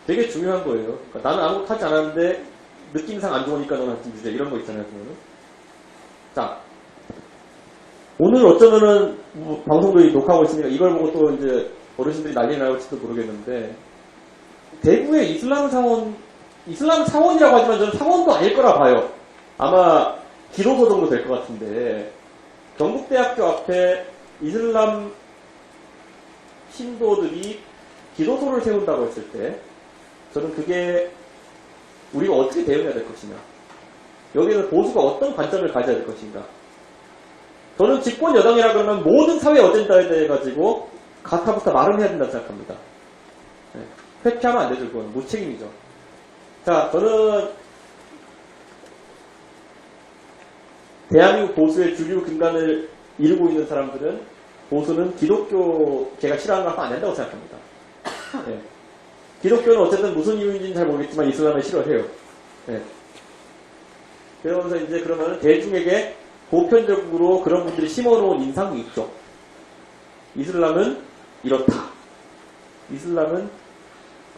되게 중요한 거예요. 그러니까 나는 아무것도 하지 않았는데, 느낌상 안 좋으니까 너는 하여튼 주제. 이런 거 있잖아요, 보면은. 자. 오늘 어쩌면은, 뭐 방송도 녹화하고 있으니까 이걸 보고 또 이제 어르신들이 난리 날지도 모르겠는데, 대구의 이슬람 사원이라고 하지만 저는 사원도 아닐 거라 봐요. 아마 기도소 정도 될 것 같은데 경북대학교 앞에 이슬람 신도들이 기도소를 세운다고 했을 때 저는 그게 우리가 어떻게 대응해야 될 것이냐 여기에서 보수가 어떤 관점을 가져야 될 것인가 저는 집권 여당이라 그러면 모든 사회 어젠다에 대해 가지고 가타부터 말을 해야 된다고 생각합니다. 네. 회피하면 안 되죠. 그건 무책임이죠. 자, 저는 대한민국 보수의 주류 근간을 이루고 있는 사람들은 보수는 기독교 제가 싫어하는 거 하면 안 된다고 생각합니다. 네. 기독교는 어쨌든 무슨 이유인지는 잘 모르겠지만 이슬람을 싫어해요. 네. 그러면서 이제 그러면 대중에게 보편적으로 그런 분들이 심어놓은 인상이 있죠. 이슬람은 이렇다. 이슬람은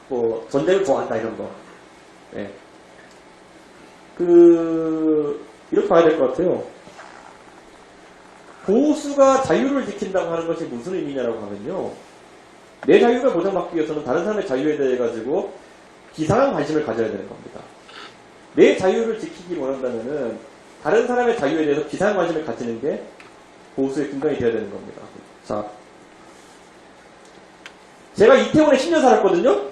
뭐 전쟁을 좋아한다 이런 거. 네. 이렇게 봐야 될 것 같아요. 보수가 자유를 지킨다고 하는 것이 무슨 의미냐라고 하면요. 내 자유가 보장받기 위해서는 다른 사람의 자유에 대해 가지고 비상한 관심을 가져야 되는 겁니다. 내 자유를 지키기 원한다면은 다른 사람의 자유에 대해서 비상한 관심을 가지는 게 보수의 근간이 되어야 되는 겁니다. 자, 제가 이태원에 10년 살았거든요.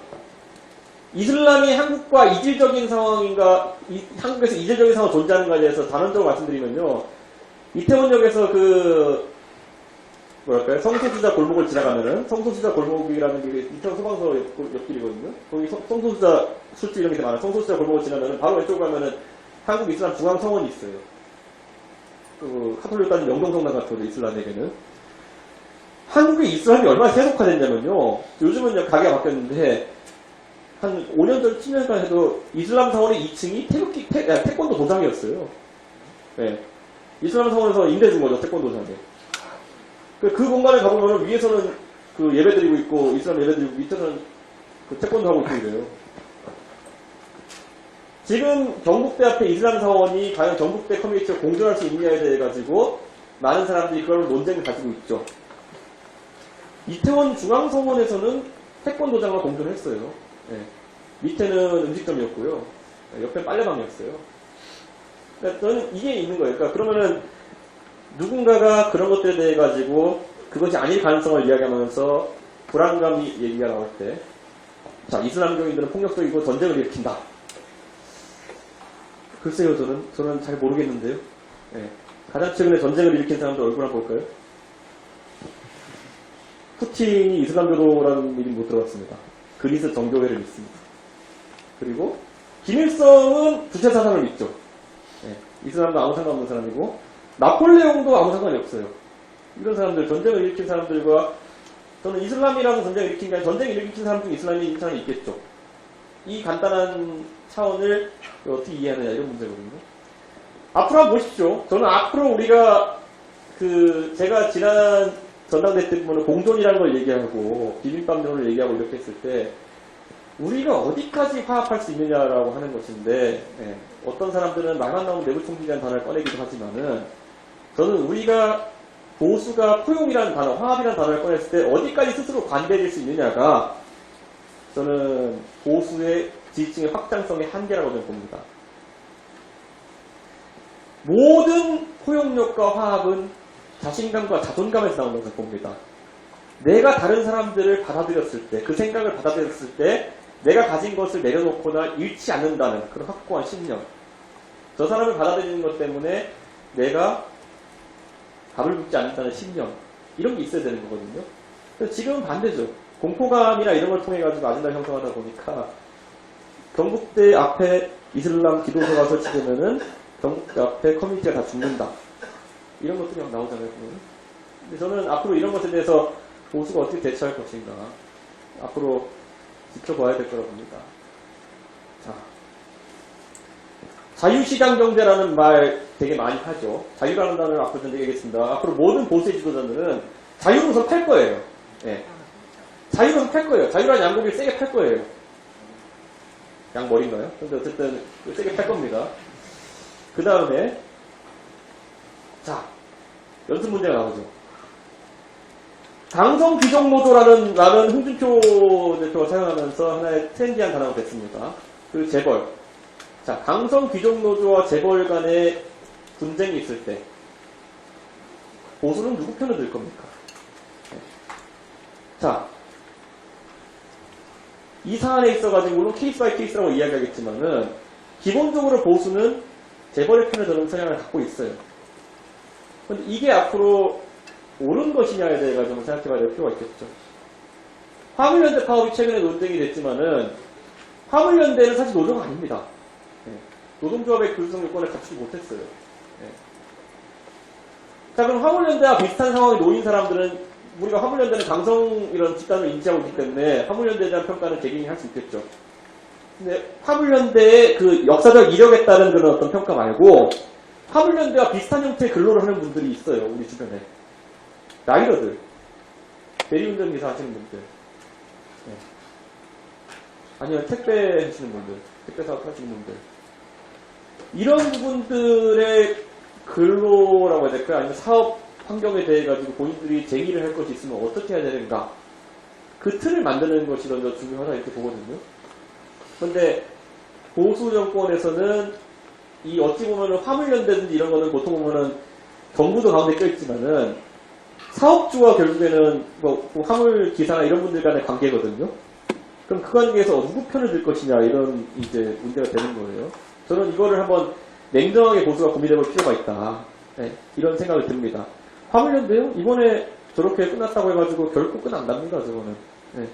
이슬람이 한국과 이질적인 상황인가, 한국에서 이질적인 상황이 존재하는가에 대해서 단언적으로 말씀드리면요. 이태원역에서 성소수자 골목을 지나가면은, 성소수자 골목이라는 게 이태원 소방서 옆길이거든요. 거기 성소수자 술집 이런 게 많아요. 성소수자 골목을 지나면은, 바로 왼쪽으로 가면은 한국 이슬람 중앙성원이 있어요. 카톨릭 따지면 영동성당 같은 이슬람에게는. 한국의 이슬람이 얼마나 세속화됐냐면요. 요즘은 가게가 바뀌었는데, 한 5년 전, 10년 전 해도 이슬람 사원의 2층이 태권도 도장이었어요. 네. 이슬람 사원에서 임대준 거죠, 태권도장에. 그 공간에 가보면 위에서는 예배 드리고 있고, 이슬람 예배 드리고, 밑에서는 태권도 하고 있고 이래요. 지금 경북대 앞에 이슬람 사원이 과연 경북대 커뮤니티와 공존할 수 있느냐에 대해 가지고 많은 사람들이 그런 논쟁을 가지고 있죠. 이태원 중앙성원에서는 태권도장과 공존했어요. 네. 밑에는 음식점이었고요. 옆에 빨래방이었어요. 그러니까 저는 이게 있는 거예요. 그러니까 그러면은 누군가가 그런 것들에 대해 가지고 그것이 아닐 가능성을 이야기하면서 불안감이 얘기가 나올 때, 자, 이슬람교인들은 폭력적이고 전쟁을 일으킨다. 글쎄요, 저는 잘 모르겠는데요. 네. 가장 최근에 전쟁을 일으킨 사람들 얼굴 한번 볼까요? 푸틴이 이슬람교도라는 이름 못 들어봤습니다. 그리스 정교회를 믿습니다. 그리고 김일성은 주체 사상을 믿죠. 이 사람도 아무 상관없는 사람이고, 나폴레옹도 아무 상관이 없어요. 이런 사람들, 전쟁을 일으킨 사람들과, 저는 이슬람이라고 전쟁을 일으킨 게 아니라 전쟁을 일으킨 사람 중에 이슬람인 사람이 있겠죠. 이 간단한 차원을 어떻게 이해하느냐, 이런 문제거든요. 앞으로 한번 보십시오. 저는 앞으로 우리가, 제가 지난 전당대 때 보면 공존이라는 걸 얘기하고, 비빔밥론을 얘기하고 이렇게 했을 때, 우리가 어디까지 화합할 수 있느냐라고 하는 것인데, 어떤 사람들은 말만 나오면 내부총질이라는 단어를 꺼내기도 하지만은, 저는 우리가 보수가 포용이라는 단어, 화합이라는 단어를 꺼냈을 때 어디까지 스스로 관대해질 수 있느냐가 저는 보수의 지지층의 확장성의 한계라고 저는 봅니다. 모든 포용력과 화합은 자신감과 자존감에서 나오는 것을 봅니다. 내가 다른 사람들을 받아들였을 때, 그 생각을 받아들였을 때 내가 가진 것을 내려놓거나 잃지 않는다는 그런 확고한 신념. 저 사람을 받아들이는 것 때문에 내가 밥을 굶지 않는다는 신념. 이런 게 있어야 되는 거거든요. 근데 지금은 반대죠. 공포감이나 이런 걸 통해 가지고 아젠다 형성하다 보니까 경북대 앞에 이슬람 기도소가 설치되면은 경북대 앞에 커뮤니티가 다 죽는다. 이런 것들이 막 나오잖아요. 근데 저는 앞으로 이런 것에 대해서 보수가 어떻게 대처할 것인가 앞으로 지켜봐야 될 거라고 봅니다. 자, 자유시장 경제라는 말 되게 많이 하죠. 자유라는 단어를 앞으로 좀 얘기하겠습니다. 앞으로 모든 보수의 지도자들은 자유로서 팔 거예요. 예. 자유로서 팔 거예요. 자유라는 양고기를 세게 팔 거예요. 양머리인가요? 근데 어쨌든 세게 팔 겁니다. 그 다음에 자, 연습 문제가 나오죠. 강성 귀족노조라는 말은 홍준표 대표가 사용하면서 하나의 트렌디한 단어가 됐습니다. 그 재벌. 자, 강성 귀족노조와 재벌 간의 분쟁이 있을 때 보수는 누구 편을 들 겁니까? 자, 이 사안에 있어가지고 물론 케이스 바이 케이스라고 이야기하겠지만은 기본적으로 보수는 재벌의 편을 드는 성향을 갖고 있어요. 근데 이게 앞으로 옳은 것이냐에 대해 좀 생각해봐야 될 필요가 있겠죠. 화물연대 파업이 최근에 논쟁이 됐지만은 화물연대는 사실 노조가 아닙니다. 노동조합의 교수성 요건을 갖추지 못했어요. 자, 그럼 화물연대와 비슷한 상황에 놓인 사람들은 우리가 화물연대는 강성 이런 집단을 인지하고 있기 때문에 화물연대에 대한 평가는 개개인이 할 수 있겠죠. 근데 화물연대의 그 역사적 이력에 따른 그런 어떤 평가 말고 화물연대와 비슷한 형태의 근로를 하는 분들이 있어요. 우리 주변에. 라이더들. 대리운전 기사 하시는 분들. 아니면 택배 하시는 분들. 택배 사업 하시는 분들. 이런 부분들의 근로라고 해야 될까요? 아니면 사업 환경에 대해 가지고 본인들이 제기를 할 것이 있으면 어떻게 해야 되는가? 그 틀을 만드는 것이 먼저 중요하다 이렇게 보거든요. 그런데 보수 정권에서는 이 어찌 보면은 화물연대든지 이런 거는 보통 보면은 정부도 가운데 껴있지만은 사업주와 결국에는 뭐 화물 기사나 이런 분들 간의 관계거든요. 그럼 그 관계에서 누구 편을 들 것이냐 이런 이제 문제가 되는 거예요. 저는 이거를 한번 냉정하게 보수가 고민해볼 필요가 있다. 네, 이런 생각이 듭니다. 화물연대요? 이번에 저렇게 끝났다고 해가지고 결코 끝 안 납니다. 저거는. 네,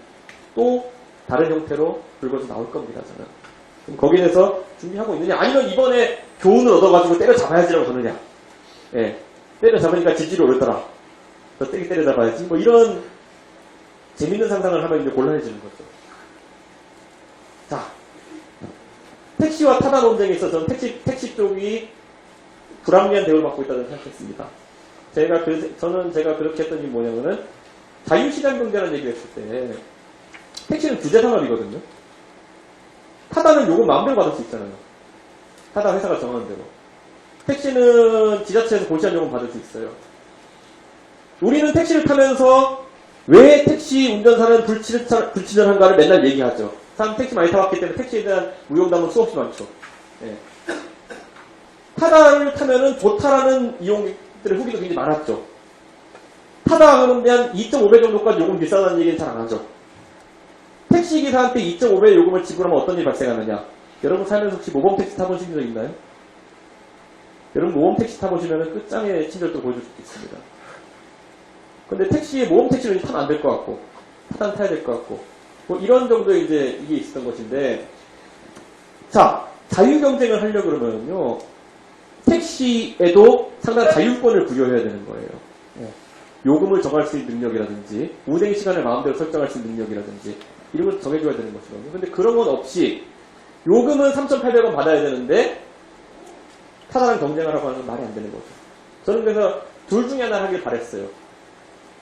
또 다른 형태로 불거져 나올 겁니다. 저는. 그럼 거기에 대해서 준비하고 있느냐? 아니면 이번에 교훈을 얻어가지고 때려잡아야지라고 그러느냐? 네, 때려잡으니까 지지율이 오르더라. 더 세게 때려잡아야지. 뭐 이런 재밌는 상상을 하면 이제 곤란해지는 거죠. 자, 택시와 타다 논쟁에 있어서 저는 택시 쪽이 불합리한 대우를 받고 있다고 생각했습니다. 저는 제가 그렇게 했던 게 뭐냐면은 자유시장 경제라는 얘기를 했을 때 택시는 규제 산업이거든요. 타다는 요금 마음대로 받을 수 있잖아요. 타다 회사가 정하는 대로. 택시는 지자체에서 고시한 요금 받을 수 있어요. 우리는 택시를 타면서 왜 택시 운전사는 불친절한가를 맨날 얘기하죠. 사람 택시 많이 타봤기 때문에 택시에 대한 무용담은 수없이 많죠. 네. 타다를 타면은 좋다라는 이용객들의 후기도 굉장히 많았죠. 타다 하면 한 2.5배 정도까지 요금 비싸다는 얘기는 잘 안 하죠. 택시기사한테 2.5배 요금을 지불하면 어떤 일이 발생하느냐. 여러분 살면서 혹시 모범택시 타보신 적 있나요? 여러분 모범택시 타보시면 끝장의 친절도 보여줄 수 있습니다. 근데 택시에 모범택시를 타면 안 될 것 같고 타다는 타야 될 것 같고 뭐 이런 정도의 이제 이게 있었던 것인데 자, 자유 경쟁을 하려고 그러면요. 택시에도 상당한 자율권을 부여해야 되는 거예요. 요금을 정할 수 있는 능력이라든지, 운행 시간을 마음대로 설정할 수 있는 능력이라든지, 이런 걸 정해줘야 되는 것이거든요. 근데 그런 건 없이, 요금은 3,800원 받아야 되는데, 타다랑 경쟁하라고 하는 건 말이 안 되는 거죠. 저는 그래서 둘 중에 하나를 하길 바랬어요.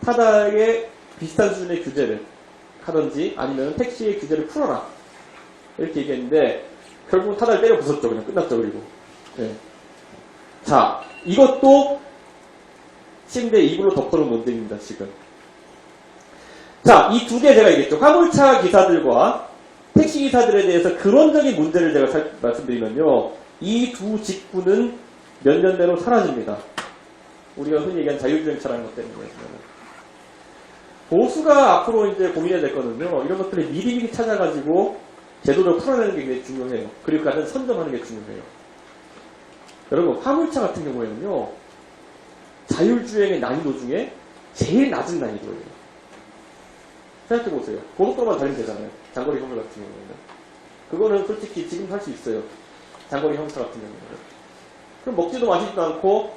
타다의 비슷한 수준의 규제를 하든지, 아니면 택시의 규제를 풀어라. 이렇게 얘기했는데, 결국은 타다를 때려 부쉈죠. 그냥 끝났죠, 그리고. 네. 자, 이것도 침대 2불로 덮어놓은 논쟁입니다, 지금. 자, 이 두 개 제가 얘기했죠. 화물차 기사들과 택시 기사들에 대해서 근원적인 문제를 제가 말씀드리면요. 이 두 직군은 몇 년 내로 사라집니다. 우리가 흔히 얘기하는 자율주행차라는 것 때문에. 보수가 앞으로 이제 고민해야 될 거는요. 이런 것들을 미리미리 찾아가지고 제도를 풀어내는 게 굉장히 중요해요. 그리고 가장 선점하는 게 중요해요. 여러분, 화물차 같은 경우에는요. 자율주행의 난이도 중에 제일 낮은 난이도예요. 생각해보세요. 고속도로만 달리면 되잖아요. 장거리 화물 같은 경우에는. 그거는 솔직히 지금 할 수 있어요. 장거리 화물차 같은 경우에는. 그럼 먹지도 마시지도 않고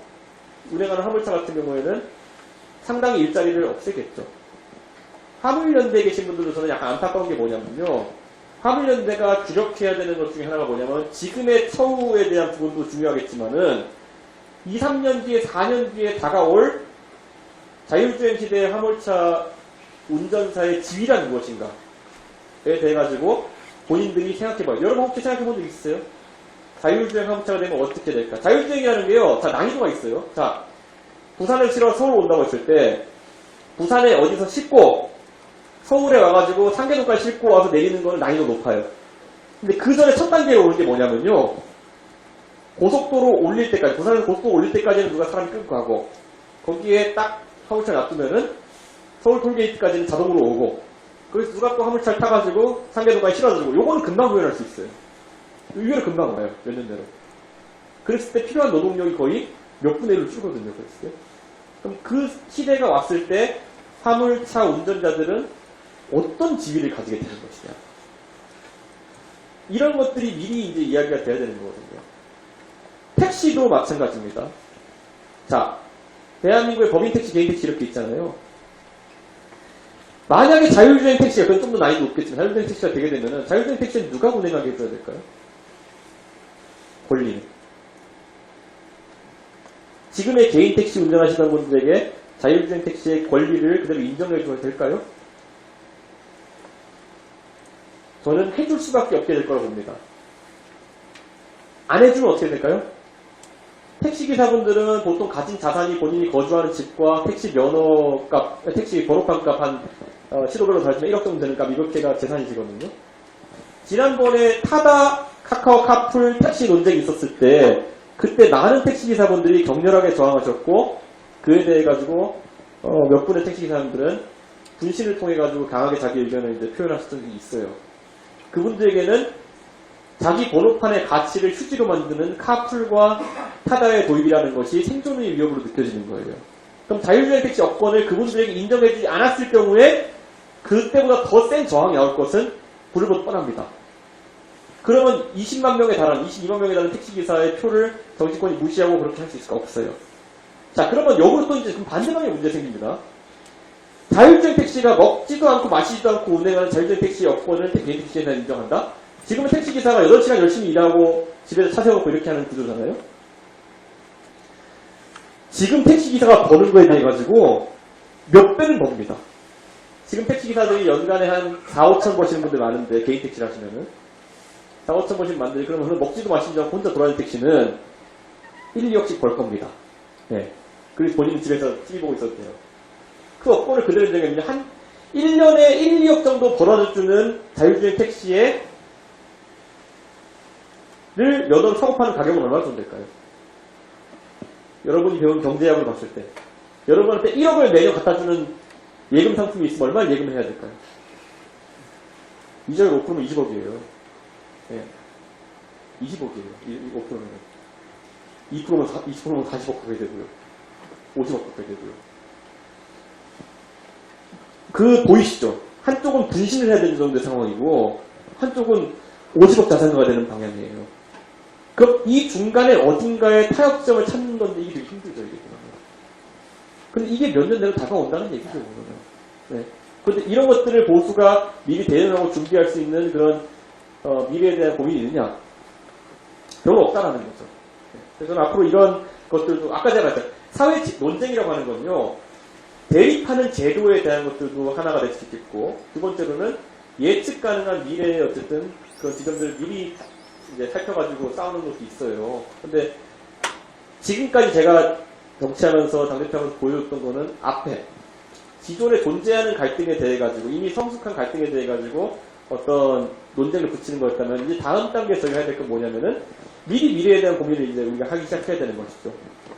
운행하는 화물차 같은 경우에는 상당히 일자리를 없애겠죠. 화물연대에 계신 분들도 저는 약간 안타까운 게 뭐냐면요. 화물연대가 주력해야 되는 것 중에 하나가 뭐냐면 지금의 처우에 대한 부분도 중요하겠지만은 2, 3년 뒤에 4년 뒤에 다가올 자율주행 시대의 화물차 운전사의 지위란 무엇인가에 대해 가지고 본인들이 생각해봐요. 여러분 혹시 생각해본 적 있어요? 자율주행 화물차가 되면 어떻게 될까? 자율주행이라는 게요. 자, 난이도가 있어요. 자, 부산을 실어 서울 온다고 했을 때 부산에 어디서 싣고 서울에 와가지고 상계동까지 싣고 와서 내리는 거는 난이도 높아요. 근데 그 전에 첫 단계로 오는 게 뭐냐면요. 고속도로 올릴 때까지, 부산에서 고속도로 올릴 때까지는 누가 사람이 끌고 가고, 거기에 딱 화물차 놔두면은 서울 톨게이트까지는 자동으로 오고, 그래서 누가 또 화물차를 타가지고 상계동까지 실어주고, 요거는 금방 구현할 수 있어요. 의외로 금방 와요. 몇 년 내로. 그랬을 때 필요한 노동력이 거의 몇 분의 1로 줄거든요. 그랬을 때. 그럼 그 시대가 왔을 때 화물차 운전자들은 어떤 지위를 가지게 되는 것이냐. 이런 것들이 미리 이제 이야기가 돼야 되는 거거든요. 택시도 마찬가지입니다. 자, 대한민국의 법인 택시, 개인 택시 이렇게 있잖아요. 만약에 자율주행 택시가, 그건 좀 더 난이도 높겠지만, 자율주행 택시가 되게 되면은, 자율주행 택시는 누가 운행하게 해줘야 될까요? 권리는. 지금의 개인 택시 운전하시던 분들에게 자율주행 택시의 권리를 그대로 인정해줘야 될까요? 저는 해줄 수밖에 없게 될 거라고 봅니다. 안 해주면 어떻게 될까요? 택시기사분들은 보통 가진 자산이 본인이 거주하는 집과 택시 면허값, 택시 번호판값 한 시도별로 달지만 1억 정도 되는 값, 이렇게가 재산이시거든요. 지난번에 타다, 카카오, 카풀 택시 논쟁이 있었을 때 그때 많은 택시기사분들이 격렬하게 저항하셨고 그에 대해 가지고 몇 분의 택시기사분들은 분신을 통해 가지고 강하게 자기 의견을 이제 표현하셨던 적이 있어요. 그분들에게는 자기 번호판의 가치를 휴지로 만드는 카풀과 타다의 도입이라는 것이 생존의 위협으로 느껴지는 거예요. 그럼 자율주행 택시 업권을 그분들에게 인정해주지 않았을 경우에 그때보다 더 센 저항이 나올 것은 불보듯 뻔합니다. 그러면 20만 명에 달하는, 22만 명에 달하는 택시기사의 표를 정치권이 무시하고 그렇게 할 수 있을까? 없어요. 자, 그러면 역으로 또 이제 그럼 반대방의 문제 생깁니다. 자율주행 택시가 먹지도 않고 마시지도 않고 운행하는 자율주행 택시의 업권을 개인 택시에 대한 인정한다? 지금은 택시기사가 8시간 열심히 일하고 집에서 차 세워놓고 이렇게 하는 구조잖아요? 지금 택시기사가 버는 거에 대해 가지고 몇 배는 법니다. 지금 택시기사들이 연간에 한 4, 5천 버시는 분들 많은데 개인 택시를 하시면은 4, 5천 버시는 만들지 그러면 먹지도 마시지 않고 혼자 돌아다니는 택시는 1, 2억씩 벌 겁니다. 네. 그래서 본인은 집에서 TV 보고 있어도 돼요. 그 업권을 그대로 인정하면 한 1년에 1, 2억 정도 벌어주는 자율주행 택시에 를 여덟 사고파는 가격은 얼마 정도 될까요? 여러분이 배운 경제학을 봤을 때 여러분한테 1억을 매년 갖다주는 예금 상품이 있으면 얼마나 예금을 해야 될까요? 이자율 5%면 20억이에요. 네. 20억이에요. 5%면. 2%면 40억 가게 되고요. 50억 가게 되고요. 그 보이시죠? 한쪽은 분신을 해야 되는 정도의 상황이고 한쪽은 50억 자산가가 되는 방향이에요. 그럼 이 중간에 어딘가에 타협점을 찾는 건데 이게 되게 힘들죠, 이게. 근데 이게 몇 년 내로 다가온다는 얘기죠, 그러면. 네. 그런데 이런 것들을 보수가 미리 대응하고 준비할 수 있는 그런 미래에 대한 고민이 있느냐? 별로 없다라는 거죠. 네. 그래서 저는 앞으로 이런 것들도 아까 제가 말했죠. 사회 논쟁이라고 하는 건요. 대립하는 제도에 대한 것들도 하나가 될 수 있겠고, 두 번째로는 예측 가능한 미래의 어쨌든 그런 지점들을 미리 이제 살펴가지고 싸우는 것도 있어요. 근데 지금까지 제가 정치하면서 당대표하면서 보여줬던 거는 앞에 기존에 존재하는 갈등에 대해 가지고 이미 성숙한 갈등에 대해 가지고 어떤 논쟁을 붙이는 거였다면 이제 다음 단계에서 저희가 해야 될 건 뭐냐면은 미리 미래에 대한 고민을 이제 우리가 하기 시작해야 되는 것이죠.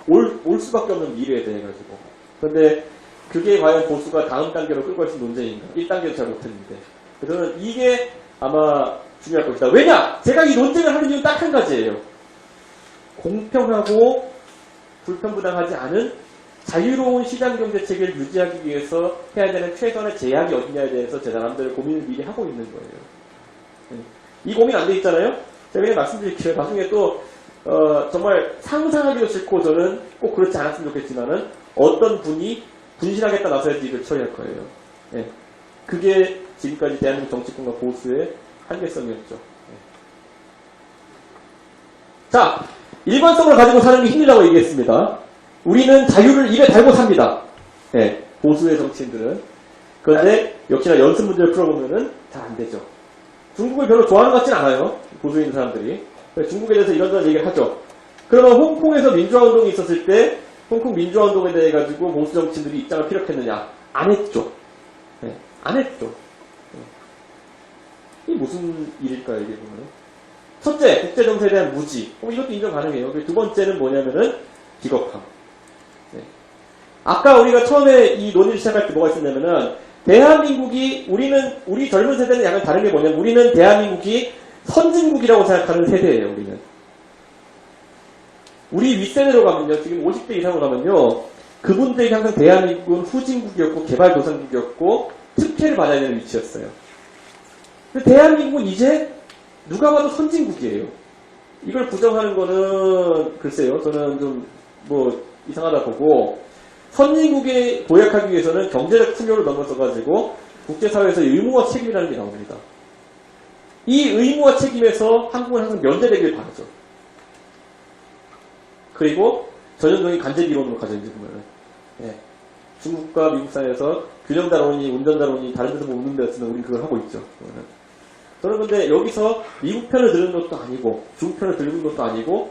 올 수밖에 없는 미래에 대해 가지고. 그런데 그게 과연 보수가 다음 단계로 끌고 갈 수 있는 논쟁인가? 1단계도 잘 못했는데. 그래서 저는 이게 아마 중요할 것이다. 왜냐? 제가 이 논쟁을 하는 이유는 딱 한 가지예요. 공평하고 불편부당하지 않은 자유로운 시장경제 체계를 유지하기 위해서 해야 되는 최선의 제약이 어디냐에 대해서 제 나름대로 고민을 미리 하고 있는 거예요. 이 고민 안 돼 있잖아요? 제가 그냥 말씀드릴게요. 나중에 또 정말 상상하기도 싫고 저는 꼭 그렇지 않았으면 좋겠지만은 어떤 분이 분신하겠다 나서야지 이걸 처리할 거예요. 네. 그게 지금까지 대한민국 정치권과 보수의 한계성이었죠. 네. 자, 일관성을 가지고 사는 게 힘들다고 얘기했습니다. 우리는 자유를 입에 달고 삽니다. 네, 보수의 정치인들은. 그런데 역시나 연습 문제를 풀어보면은 잘 안 되죠. 중국을 별로 좋아하는 것 같진 않아요. 보수에 있는 사람들이. 중국에 대해서 이런저런 얘기를 하죠. 그러면 홍콩에서 민주화운동이 있었을 때 홍콩 민주화운동에 대해 가지고 보수 정치인들이 입장을 피력했느냐? 안 했죠. 네, 안 했죠. 이게 무슨 일일까요, 이게 보면? 첫째, 국제정세에 대한 무지. 이것도 인정 가능해요. 두 번째는 뭐냐면은 비겁함. 네. 아까 우리가 처음에 이 논의를 시작할 때 뭐가 있었냐면은 대한민국이 우리 젊은 세대는 약간 다른 게 뭐냐면 우리는 대한민국이 선진국이라고 생각하는 세대예요, 우리는. 우리 윗세대로 가면요, 지금 50대 이상으로 가면요, 그분들이 항상 대한민국은 후진국이었고 개발도상국이었고 특혜를 받아야 되는 위치였어요. 근데 대한민국은 이제 누가 봐도 선진국이에요. 이걸 부정하는 거는 글쎄요, 저는 좀 뭐 이상하다 보고 선진국에 도약하기 위해서는 경제적 풍요를 넘어서가지고 국제사회에서 의무와 책임이라는 게 나옵니다. 이 의무와 책임에서 한국은 항상 면제되길 바라죠. 그리고 전형적인 간제기론으로 가죠, 이제 보면은. 예. 중국과 미국 사이에서 균형다론이, 운전다론이 다른 데서 못 웃는 데였으면 우린 그걸 하고 있죠. 저는 근데 여기서 미국 편을 들은 것도 아니고, 중국 편을 들은 것도 아니고,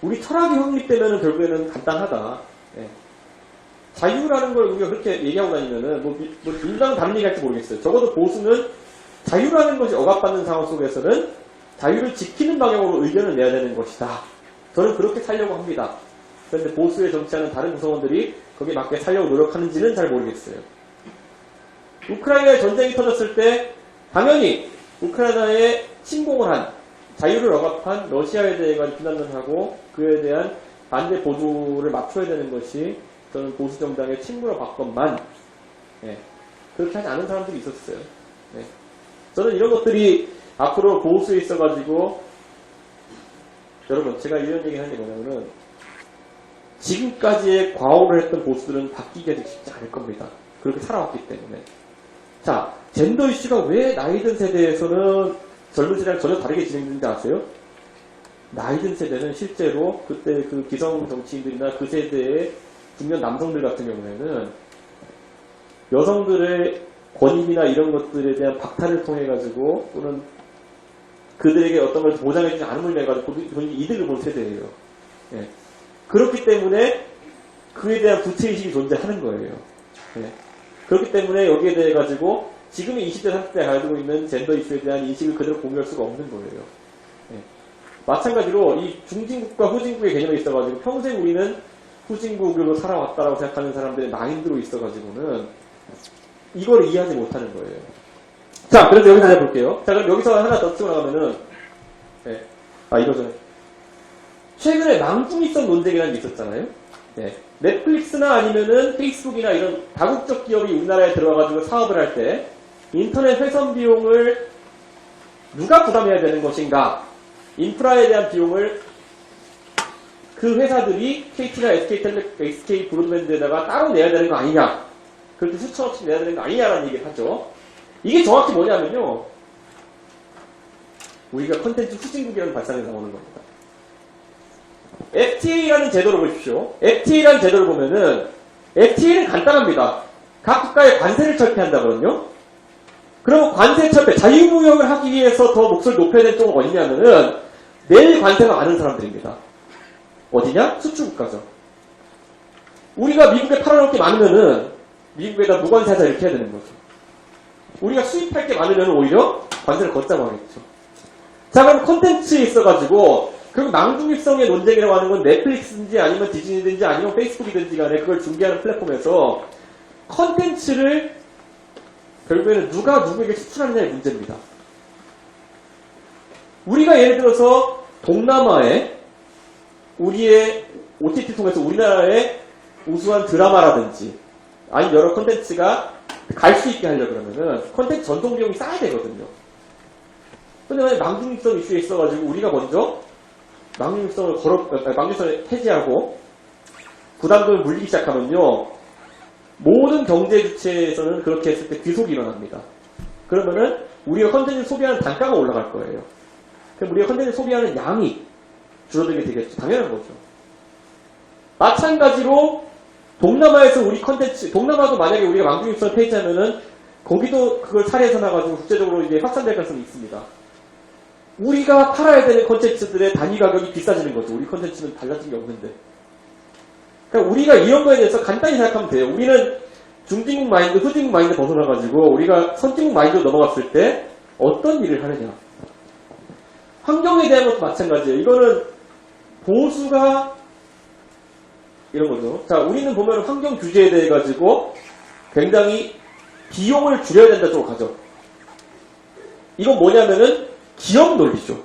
우리 철학이 확립되면은 결국에는 간단하다. 예. 자유라는 걸 우리가 그렇게 얘기하고 다니면은, 민주당은 다른 얘기 할지 모르겠어요. 적어도 보수는 자유라는 것이 억압받는 상황 속에서는 자유를 지키는 방향으로 의견을 내야 되는 것이다. 저는 그렇게 살려고 합니다. 그런데 보수에 정치하는 다른 구성원들이 거기에 맞게 살려고 노력하는지는 잘 모르겠어요. 우크라이나에 전쟁이 터졌을 때 당연히 우크라이나에 침공을 한 자유를 억압한 러시아에 대해 비난을 하고 그에 대한 반대 보조를 맞춰야 되는 것이 저는 보수 정당의 책무로 봤건만 예, 그렇게 하지 않은 사람들이 있었어요. 예. 저는 이런 것들이 앞으로 보수에 있어가지고 여러분 제가 이런 얘기 하는 게 뭐냐면은 지금까지의 과오를 했던 보수들은 바뀌기가 쉽지 않을 겁니다. 그렇게 살아왔기 때문에. 자, 젠더 이슈가 왜 나이든 세대에서는 젊은 세대랑 전혀 다르게 진행되는지 아세요? 나이든 세대는 실제로 그때 그 기성 정치인들이나 그 세대의 중년 남성들 같은 경우에는 여성들의 권익이나 이런 것들에 대한 박탈을 통해 가지고 또는 그들에게 어떤 걸 보장해주지 않음을 내 가지고 본인이 이득을 본 세대예요. 예. 그렇기 때문에 그에 대한 부채의식이 존재하는 거예요. 예. 그렇기 때문에 여기에 대해 가지고 지금의 20대, 30대가 가지고 있는 젠더 이슈에 대한 인식을 그대로 공유할 수가 없는 거예요. 예. 마찬가지로 이 중진국과 후진국의 개념에 있어가지고 평생 우리는 후진국으로 살아왔다라고 생각하는 사람들의 마인드로 있어가지고는 이걸 이해하지 못하는 거예요. 자, 그래서 여기서 해볼게요. 자, 그럼 여기서 하나 더 치고 나가면은, 예. 이거죠. 최근에 망중이성 논쟁이라는 게 있었잖아요. 예. 넷플릭스나 아니면은 페이스북이나 이런 다국적 기업이 우리나라에 들어와가지고 사업을 할 때 인터넷 회선 비용을 누가 부담해야 되는 것인가? 인프라에 대한 비용을 그 회사들이 KT나 SK 브로드밴드에다가 따로 내야 되는 거 아니냐? 그렇게 수천억씩 내야 되는 거 아니냐라는 얘기를 하죠. 이게 정확히 뭐냐면요. 우리가 컨텐츠 후진국이라는 발상에서 나오는 겁니다. FTA라는 제도를 보십시오. FTA라는 제도를 보면은 FTA는 간단합니다. 각 국가의 관세를 철폐한다거든요. 그럼 관세 철폐, 자유무역을 하기 위해서 더 목소리를 높여야 될 쪽은 어디냐면은 내일 관세가 많은 사람들입니다. 어디냐? 수출국가죠. 우리가 미국에 팔아놓을 게 많으면은 미국에다 무관세하자 이렇게 해야 되는 거죠. 우리가 수입할 게 많으면 오히려 관세를 걷자고 하겠죠. 자, 그럼 콘텐츠에 있어가지고 그리고 낭중립성의 논쟁이라고 하는 건 넷플릭스든지 아니면 디즈니든지 아니면 페이스북이든지 간에 그걸 중개하는 플랫폼에서 콘텐츠를 결국에는 누가 누구에게 수출하느냐의 문제입니다. 우리가 예를 들어서 동남아에 우리의 OTT 통해서 우리나라의 우수한 드라마라든지 아니면 여러 콘텐츠가 갈 수 있게 하려고 그러면은 콘텐츠 전송 비용이 쌓아야 되거든요. 근데 만약 낭중립성 이슈에 있어가지고 우리가 먼저 낭중립성을 해지하고 부담금을 물리기 시작하면요. 모든 경제 주체에서는 그렇게 했을 때 귀속이 일어납니다. 그러면은 우리가 컨텐츠 소비하는 단가가 올라갈 거예요. 그럼 우리가 컨텐츠 소비하는 양이 줄어들게 되겠죠. 당연한 거죠. 마찬가지로 동남아에서 우리 컨텐츠, 동남아도 만약에 우리가 낭중립성을 폐지하면은 거기도 그걸 사례에서 나가지고 국제적으로 이제 확산될 가능성이 있습니다. 우리가 팔아야 되는 콘텐츠들의 단위 가격이 비싸지는 거죠. 우리 콘텐츠는 달라진 게 없는데. 그러니까 우리가 이런 거에 대해서 간단히 생각하면 돼요. 우리는 중진국 마인드, 후진국 마인드 벗어나가지고 우리가 선진국 마인드로 넘어갔을 때 어떤 일을 하느냐. 환경에 대한 것도 마찬가지예요. 이거는 보수가 이런 거죠. 자, 우리는 보면 환경 규제에 대해 가지고 굉장히 비용을 줄여야 된다 쪽으로 가죠. 이건 뭐냐면은 기업 논리죠.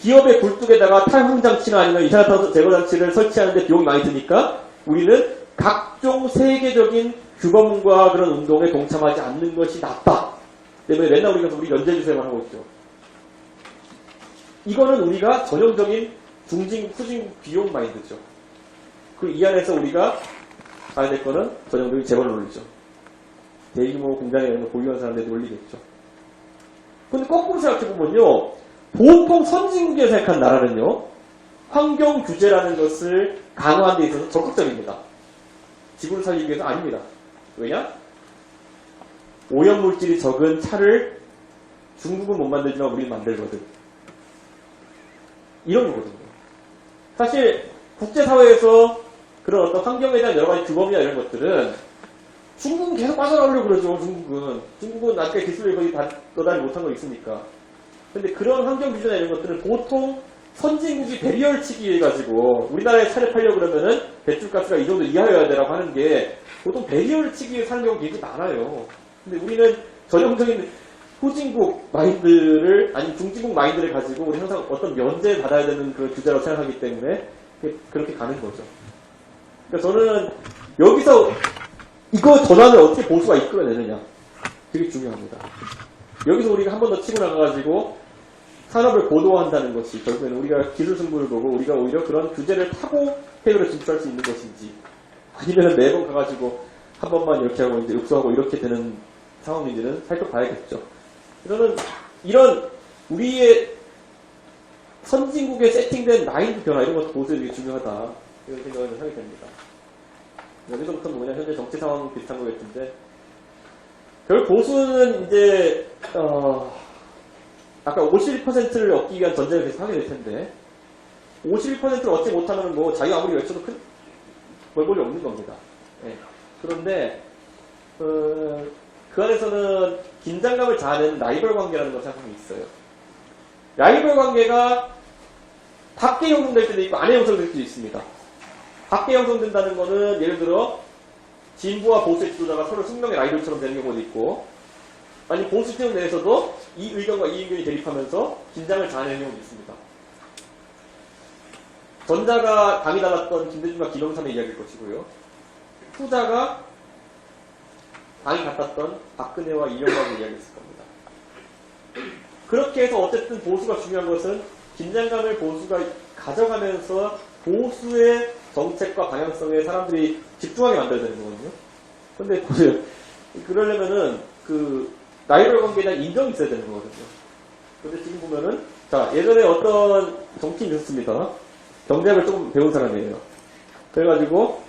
기업의 굴뚝에다가 탈황장치나 아니면 이산화탄소 제거장치를 설치하는데 비용이 많이 드니까 우리는 각종 세계적인 규범과 그런 운동에 동참하지 않는 것이 낫다. 때문에 맨날 우리가 우리 연재주세만 하고 있죠. 이거는 우리가 전형적인 중진국, 후진국 비용 마인드죠. 그 이 안에서 우리가 가야 될 거는 전형적인 재벌 논리죠. 대규모 공장에 이런 거 보유한 사람들의 논리겠죠. 근데 거꾸로 생각해보면요. 보통 선진국에 생각한 나라는요. 환경 규제라는 것을 강화하는 데 있어서 적극적입니다. 지구를 살리기 위해서 아닙니다. 왜냐? 오염물질이 적은 차를 중국은 못 만들지만 우리는 만들거든. 이런 거거든요. 사실 국제사회에서 그런 어떤 환경에 대한 여러 가지 규범이나 이런 것들은 중국은 계속 빠져나오려고 그러죠. 중국은 나중에 기술을 거의 다 떠다니 못한 거 있으니까. 근데 그런 환경 규제나 이런 것들은 보통 선진국이 배리어를 치기 위해 가지고 우리나라에 차를 팔려고 그러면은 배출가스가 이 정도 이하여야 되라고 하는 게 보통 배리어를 치기 위해 사는 경우가 굉장히 많아요. 근데 우리는 전형적인 후진국 마인드를 아니 중진국 마인드를 가지고 우리 항상 어떤 면제를 받아야 되는 그런 규제라고 생각하기 때문에 그렇게 가는 거죠. 그러니까 저는 여기서 이거 전환을 어떻게 보수가 이끌어내느냐 되게 중요합니다. 여기서 우리가 한 번 더 치고 나가가지고 산업을 고도화한다는 것이 결국에는 우리가 기술 승부를 보고 우리가 오히려 그런 규제를 타고 해외로 진출할 수 있는 것인지 아니면 매번 가가지고 한 번만 이렇게 하고 이제 읍소하고 이렇게 되는 상황인지는 살펴봐야겠죠. 저는 이런 우리의 선진국에 세팅된 마인드 변화 이런 것도 보수에 되게 중요하다 이런 생각을 하게 됩니다. 여기서부터 뭐냐 현재 정치 상황 비슷한 거겠는데 결국 보수는 이제 아까 51%를 얻기 위한 전쟁을 계속 하게 될 텐데 51%를 얻지 못하면 뭐 자유 아무리 외쳐도 큰 벌벌이 없는 겁니다. 네. 그런데 그 안에서는 긴장감을 자아내는 라이벌 관계라는 것이 항상 있어요. 라이벌 관계가 밖에 형성될 때도 있고 안에 형성될 때도 있습니다. 밖에 형성된다는 거는 예를 들어 진보와 보수의 지도자가 서로 숙명의 라이벌처럼 되는 경우도 있고 아니 보수 진영 내에서도 이 의견과 이 의견이 대립하면서 긴장을 자아내는 경우도 있습니다. 전자가 당이 달랐던 김대중과 김영삼의 이야기일 것이고요. 후자가 당이 같았던 박근혜와 이명박의 이야기였을 겁니다. 그렇게 해서 어쨌든 보수가 중요한 것은 긴장감을 보수가 가져가면서 보수의 정책과 방향성에 사람들이 집중하게 만들어야 되는 거거든요. 근데 보세요. 그러려면은 그 라이벌 관계에 대한 인정이 있어야 되는 거거든요. 근데 지금 보면은 자 예전에 어떤 정치인이 있었습니다. 경제학을 조금 배운 사람이에요. 그래가지고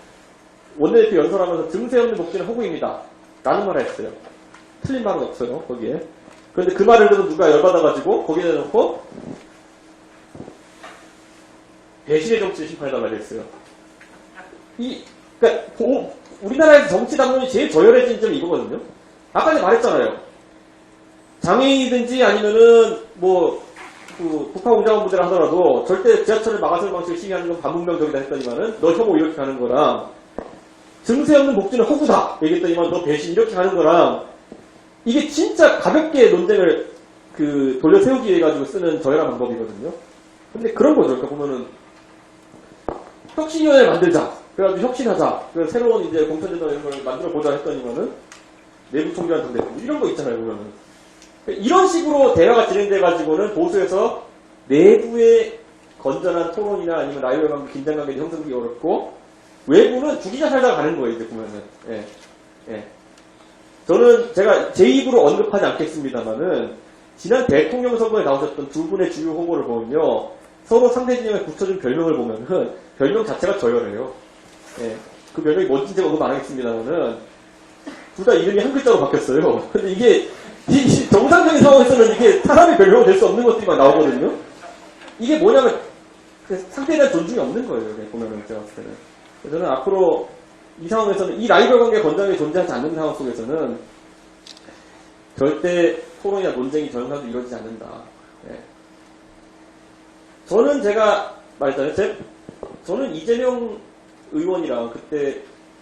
원내대표 연설하면서 증세 없는 복지는 허구입니다. 라는 말을 했어요. 틀린 말은 없어요. 거기에. 그런데 그 말을 들은 누가 열받아가지고 거기에 넣고 배신의 정치를 심판해달라고 했어요. 그러니까 우리나라에서 정치 담론이 제일 저열해진 점이 이거거든요. 아까 전에 말했잖아요. 장애인이든지 아니면은 국가공작원 문제를 하더라도 절대 지하철을 막아설 방식을 시행하는 건 반문명적이다 했더니만은 너 혐오 이렇게 가는 거랑 증세 없는 복지는 허구다 얘기했더니만 너 배신 이렇게 가는 거랑 이게 진짜 가볍게 논쟁을 돌려 세우기 위해 가지고 쓰는 저열한 방법이거든요. 근데 그런 거죠. 그러니까 보면은 혁신위원회를 만들자. 그래가지고 혁신하자. 그래서 새로운 이제 공천제도 이런 걸 만들어 보자 했더니만은 내부 총괄 당대표 이런 거 있잖아요. 보면은 이런 식으로 대화가 진행돼가지고는 보수에서 내부의 건전한 토론이나 아니면 라이벌 관계, 긴장관계를 형성하기 어렵고 외부는 죽이자 살다 가는 거예요. 이제 보면은. 예. 예. 저는 제가 제 입으로 언급하지 않겠습니다만은 지난 대통령 선거에 나오셨던 두 분의 주요 후보를 보면요. 서로 상대 진영에 붙여준 별명을 보면은 별명 자체가 저열해요. 예. 그 별명이 뭔지 제가 언급 안 하겠습니다만은 둘 다 이름이 한 글자로 바뀌었어요. 근데 이게 정상적인 상황에서는 이게 사람의 별명이 될 수 없는 것들이 막 나오거든요. 이게 뭐냐면 상대에 대한 존중이 없는 거예요. 보면은 제가 봤을 때는. 저는 앞으로 이 상황에서는 이 라이벌 관계 건강이 존재하지 않는 상황 속에서는 절대 토론이나 논쟁이 전혀 이루어지지 않는다. 예. 저는 제가 말했잖아요. 저는 이재명 의원이랑 그때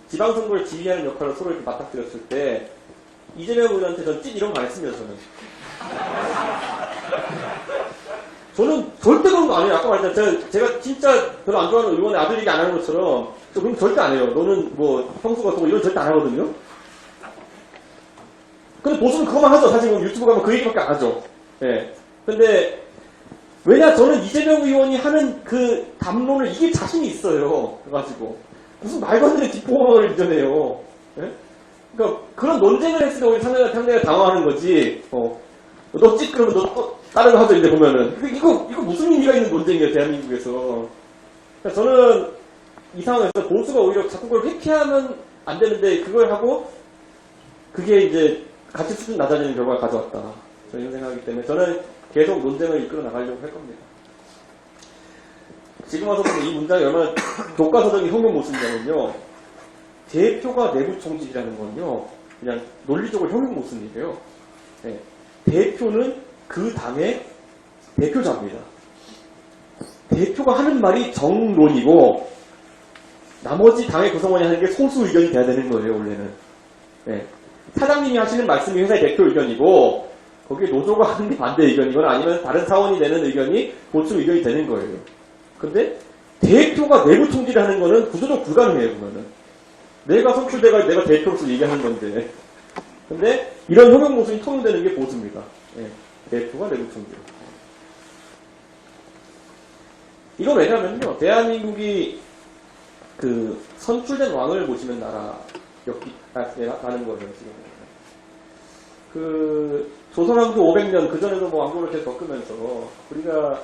지방선거를 지휘하는 역할을 서로 이렇게 맞닥뜨렸을 때 이재명 의원한테 전 찐 이런 거 안 했습니다. 저는 절대 그런 거 아니에요. 아까 말했잖아요. 제가 진짜 별로 안 좋아하는 의원의 아들 얘기 안 하는 것처럼 저 그런 거 절대 안 해요. 너는 형수가 어떻고 이런 거 절대 안 하거든요. 근데 보수는 그것만 하죠. 사실 유튜브 가면 그 얘기밖에 안 하죠. 예. 근데 왜냐 저는 이재명 의원이 하는 그 담론을 이길 자신이 있어요. 그래가지고 무슨 말도 안 되는 뒷보험을 이전해요. 예? 그러니까 그런 논쟁을 했을 때 우리 상대가 당황하는 거지. 너 찍 그러면 너 또 다른 거 하죠. 이제 보면은 이거 무슨 의미가 있는 논쟁이에요. 대한민국에서. 그러니까 저는 이 상황에서 보수가 오히려 자꾸 그걸 회피하면 안 되는데 그걸 하고 그게 이제 가치 수준 낮아지는 결과를 가져왔다. 저는 이런 생각하기 때문에 저는 계속 논쟁을 이끌어 나가려고 할 겁니다. 지금 와서 보면 이 문장이 얼마나 교과서적인 혁명 모습이냐면요. 대표가 내부 총질이라는 건요. 그냥 논리적으로 혁명 모습이에요. 네. 대표는 그 당의 대표자입니다. 대표가 하는 말이 정론이고 나머지 당의 구성원이 하는 게 소수 의견이 돼야 되는 거예요. 원래는. 네. 사장님이 하시는 말씀이 회사의 대표 의견이고 거기에 노조가 하는 게 반대 의견이거나 아니면 다른 사원이 내는 의견이 보충 의견이 되는 거예요. 근데 대표가 내부 총질을 하는 거는 구조적 불가능해요. 보면은. 내가 선출돼가 내가 대표로서 얘기하는 건데. 근데 이런 혁명 모습이 통용되는 게 보수입니다. 예. 대표가 내부 총질. 이건 왜냐면요. 대한민국이 그 선출된 왕을 모시는 나라였다는 거예요. 지금. 그 조선왕조 500년 그 전에도 뭐 왕조를 계속 겪으면서 우리가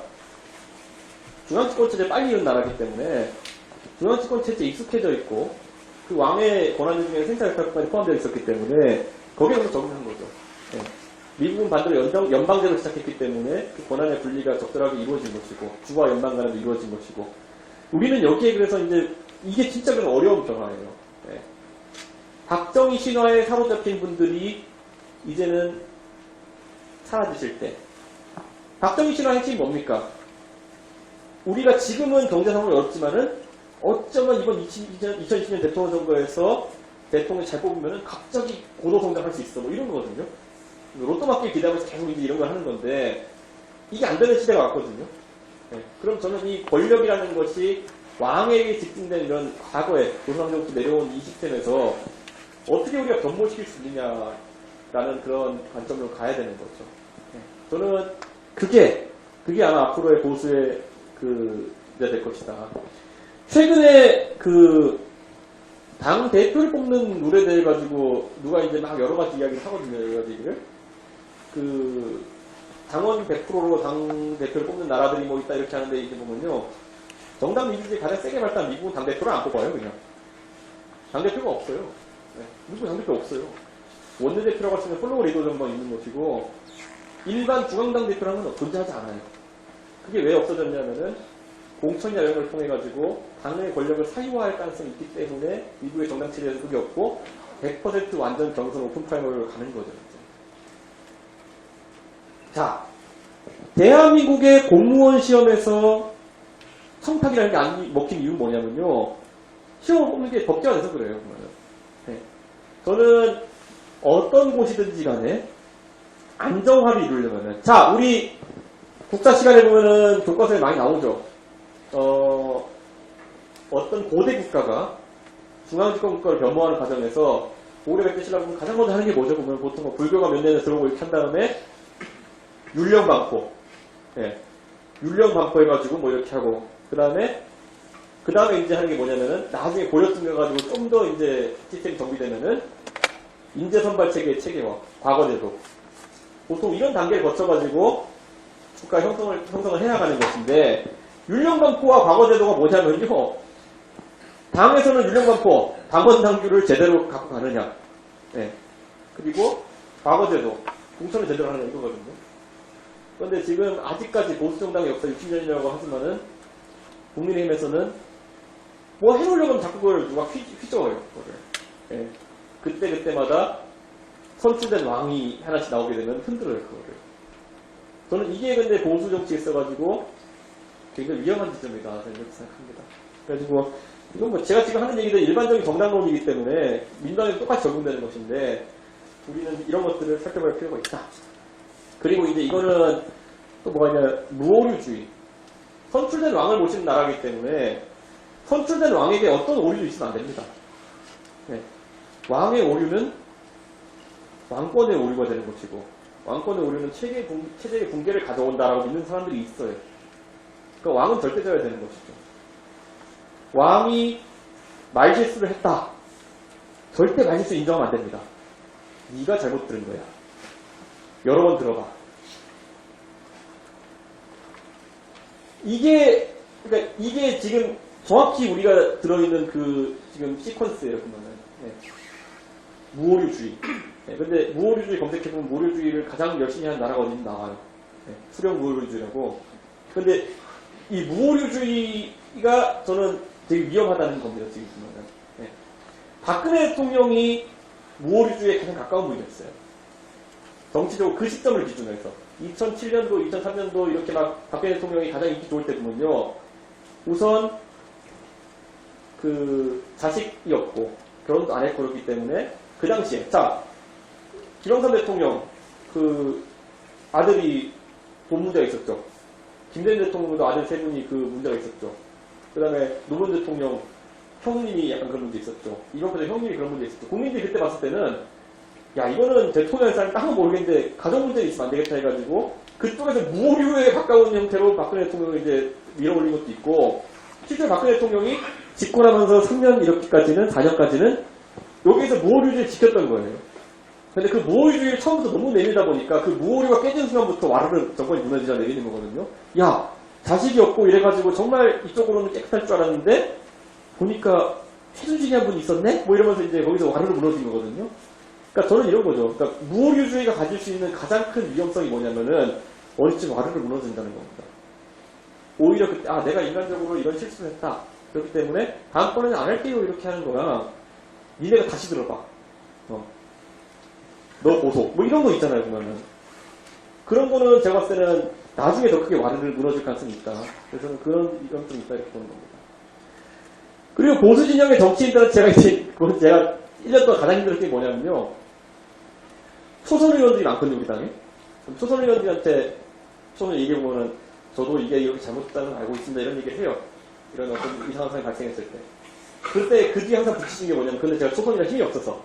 중앙집권 체제 빨리 이룬 나라이기 때문에 중앙집권 체제에 익숙해져 있고 그 왕의 권한 중에 생사역할권이 포함되어 있었기 때문에 거기에 서 적응한 거죠. 네. 미국은 반대로 연방제로 시작했기 때문에 그 권한의 분리가 적절하게 이루어진 것이고 주와 연방 간에도 이루어진 것이고 우리는 여기에 그래서 이제 이게 진짜 좀 어려운 변화예요. 네. 박정희 신화에 사로잡힌 분들이 이제는 사라지실 때 박정희 신화의 핵심이 뭡니까? 우리가 지금은 경제 상황이 어렵지만은 어쩌면 이번 2020년 대통령 선거에서 대통령 잘 뽑으면은 갑자기 고도 성장할 수 있어. 뭐 이런 거거든요. 로또 맞길 기대하면서 계속 이제 이런 걸 하는 건데 이게 안 되는 시대가 왔거든요. 네. 그럼 저는 이 권력이라는 것이 왕에게 집중된 이런 과거에 조선왕조부터 내려온 이 시스템에서 어떻게 우리가 변모시킬 수 있느냐라는 그런 관점으로 가야 되는 거죠. 네. 저는 그게 아마 앞으로의 보수의 될 것이다. 최근에 당 대표를 뽑는 룰에 대해 가지고 누가 이제 막 여러 가지 이야기를 하거든요. 여러 가지 얘기를. 당원 100%로 당 대표를 뽑는 나라들이 뭐 있다 이렇게 하는데 이제 보면요. 정당 민주주의 가장 세게 발달한 미국은 당 대표를 안 뽑아요, 그냥. 당 대표가 없어요. 네. 미국은 당 대표 없어요. 원내대표라고 할 수 있는 폴로우 리더 정도만 있는 것이고, 일반 중앙당 대표라는 건 존재하지 않아요. 그게 왜 없어졌냐면은, 공천 야영을 통해가지고, 당의 권력을 사유화할 가능성이 있기 때문에, 미국의 정당 체제에서 그게 없고, 100% 완전 경선 오픈 프라이머리로 가는 거죠. 자, 대한민국의 공무원 시험에서 청탁이라는 게 안 먹힌 이유는 뭐냐면요. 시험을 뽑는 게 법제화 돼서 그래요. 네. 저는 어떤 곳이든지 간에 안정화를 이루려면은, 자, 우리 국사 시간에 보면은 교과서에 많이 나오죠. 어떤 고대 국가가 중앙집권 국가를 변모하는 과정에서 고려 백제신라면 가장 먼저 하는 게 뭐죠? 보면 보통 뭐 불교가 몇 년에 들어오고 이렇게 한 다음에 율령반포, 예, 율령반포 해가지고 뭐 이렇게 하고 그 다음에 이제 하는 게 뭐냐면은 나중에 고려쯤 가가지고 좀 더 이제 시스템이 정비되면은 인재선발체계의 체계화, 과거제도 보통 이런 단계를 거쳐가지고 국가 형성을 해나가는 것인데 율령반포와 과거제도가 뭐냐면요. 당에서는 율령반포, 당원당규를 제대로 갖고 가느냐, 예, 그리고 과거제도, 공천을 제대로 하느냐 이거거든요. 그런데 지금 아직까지 보수정당의 역사 60년이라고 하지만은 국민의힘에서는 뭐 해놓으려고 하면 자꾸 그걸 누가 휘저어요. 예. 그때마다 선출된 왕이 하나씩 나오게 되면 흔들어요. 그거를. 저는 이게 근데 보수 정치에 있어가지고 굉장히 위험한 지점이다. 저는 이렇게 생각합니다. 그래가지고 이건 뭐 제가 지금 하는 얘기도 일반적인 정당론이기 때문에 민주당에 똑같이 적용되는 것인데 우리는 이런 것들을 살펴볼 필요가 있다. 그리고 이제 이거는 또 뭐가 있냐, 무오류주의. 선출된 왕을 모시는 나라이기 때문에 선출된 왕에게 어떤 오류도 있으면 안 됩니다. 네. 왕의 오류는 왕권의 오류가 되는 것이고 왕권의 오류는 체제의 붕괴를 가져온다라고 믿는 사람들이 있어요. 그러니까 왕은 절대져야 되는 것이죠. 왕이 말실수를 했다. 절대 말실수 인정하면 안 됩니다. 네가 잘못 들은 거야. 여러 번 들어봐. 이게 지금 정확히 우리가 들어있는 지금 시퀀스예요, 그러면은. 네. 무오류주의. 네, 근데 무오류주의 검색해보면 무오류주의를 가장 열심히 하는 나라가 어딘지 나와요. 네, 수령 무오류주의라고. 근데 이 무오류주의가 저는 되게 위험하다는 겁니다, 지금 보면은. 네. 박근혜 대통령이 무오류주의에 가장 가까운 분이었어요. 정치적으로 그 시점을 기준으로 해서 2007년도, 2003년도 이렇게 막 박근혜 대통령이 가장 인기 좋을 때 보면요. 우선 자식이 없고 결혼도 안 했고 그렇기 때문에 그 당시에 자 김영삼 대통령 아들이 돈 문제가 있었죠. 김대중 대통령도 아들 세 분이 문제가 있었죠. 그 다음에 노무현 대통령 형님이 약간 그런 문제 있었죠. 이번에 형님이 그런 문제 있었죠. 국민들이 그때 봤을 때는 야 이거는 대통령의 사람이 딱 모르겠는데 가정 문제가 있으면 안 되겠다 해가지고 그쪽에서 무오류에 가까운 형태로 박근혜 대통령을 이제 밀어올린 것도 있고 실제 박근혜 대통령이 집권하면서 3년 이렇게까지는 4년까지는 여기에서 무오류주의를 지켰던 거예요. 근데 그 무오류주의를 처음부터 너무 내밀다 보니까 그 무오류가 깨지는 순간부터 와르르 정권이 무너지자 내리는 거거든요. 야 자식이 없고 이래가지고 정말 이쪽으로는 깨끗할 줄 알았는데 보니까 최순실이한 분이 있었네? 뭐 이러면서 이제 거기서 와르르 무너진 거거든요. 그러니까 저는 이런 거죠. 그러니까 무오류주의가 가질 수 있는 가장 큰 위험성이 뭐냐면은 어디쯤 와르르 무너진다는 겁니다. 오히려 그때 내가 인간적으로 이런 실수를 했다. 그렇기 때문에 다음번에는 안 할게요 이렇게 하는 거야. 니네가 다시 들어봐. 너 보소. 뭐 이런 거 있잖아요 보면은. 그런 거는 제가 봤을 때는 나중에 더 크게 와르르 무너질 가능성이 있다. 그래서 저는 그런 위험성이 있다 이렇게 보는 겁니다. 그리고 보수 진영의 정치인들은 제가 1년 동안 가장 힘들었던 게 뭐냐면요. 초선 의원들이 많거든요, 우리 당에. 초선 의원들한테 초선 얘기해보면은 저도 이게 이렇게 잘못됐다는 걸 알고 있습니다. 이런 얘기를 해요. 이런 어떤 이상한 상황이 발생했을 때. 그때 그 뒤에 항상 붙이신 게 뭐냐면 근데 제가 초선이라 힘이 없어서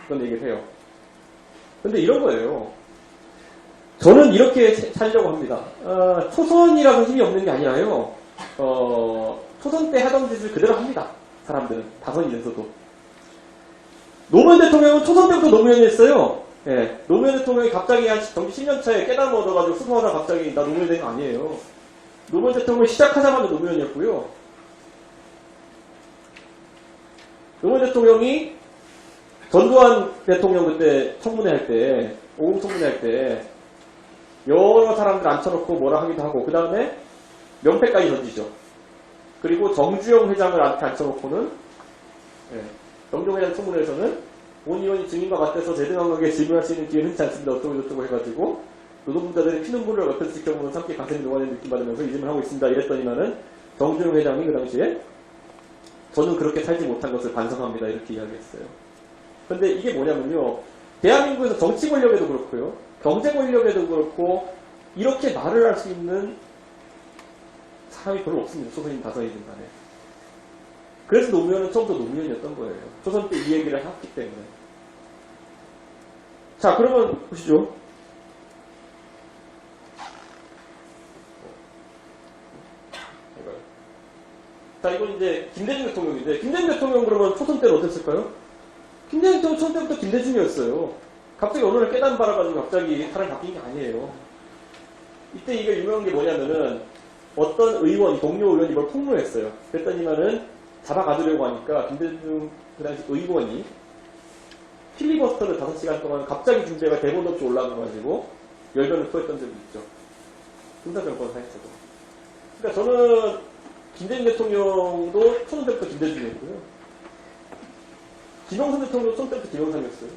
그런 얘기를 해요. 근데 이런 거예요. 저는 이렇게 살려고 합니다. 초선이라고 힘이 없는 게 아니라요. 초선 때 하던 짓을 그대로 합니다. 사람들은. 다선이 돼서도. 노무현 대통령은 초선 때부터 노무현이었어요. 예, 노무현 대통령이 갑자기 한 정치 10년 차에 깨달음 얻어가지고 수소하다 갑자기 나 노무현 된 거 아니에요. 노무현 대통령이 시작하자마자 노무현이었고요. 노무현 대통령이 전두환 대통령 그때 청문회 할 때, 5공 청문회 할 때, 여러 사람들 앉혀놓고 뭐라 하기도 하고, 그 다음에 명패까지 던지죠. 그리고 정주영 회장을 앉혀놓고는, 예, 정주영 회장 청문회에서는 본 의원이 증인과 맞대서 대등하게 질문할 수 있는 기회는 흔치 않습니다. 어쩌고 해가지고, 노동자들이 피눈물을 옆에서 지켜보는 함께 가슴이 녹아내는 느낌 받으면서 이 질문을 하고 있습니다. 이랬더니만은, 정주영 회장이 그 당시에, 저는 그렇게 살지 못한 것을 반성합니다. 이렇게 이야기했어요. 근데 이게 뭐냐면요. 대한민국에서 정치 권력에도 그렇고요. 경제 권력에도 그렇고 이렇게 말을 할 수 있는 사람이 별로 없습니다. 초선인 다선이든 간에. 그래서 노무현은 처음부터 노무현이었던 거예요. 초선 때 이 얘기를 했기 때문에. 자, 그러면 보시죠. 자, 이건 이제 김대중 대통령인데, 김대중 대통령 그러면 초선 때는 어땠을까요? 김대중 대통령 초선 때부터 김대중이었어요. 갑자기 어느 날 깨달음 받아가지고 갑자기 사람이 바뀐 게 아니에요. 이때 이게 유명한 게 뭐냐면은, 어떤 의원, 동료 의원이 이걸 폭로했어요. 그랬더니만은 잡아가두려고 하니까 김대중 그 당시 의원이 필리버스터를 5시간 동안 갑자기 중재가 대본 없이 올라가가지고 열변을 토했던 적이 있죠. 군사정권 사이에서도. 그러니까 저는 김대중 대통령도 초선 때부터 김대중이었고요. 김영삼 대통령도 초선 때부터 김영삼이었어요.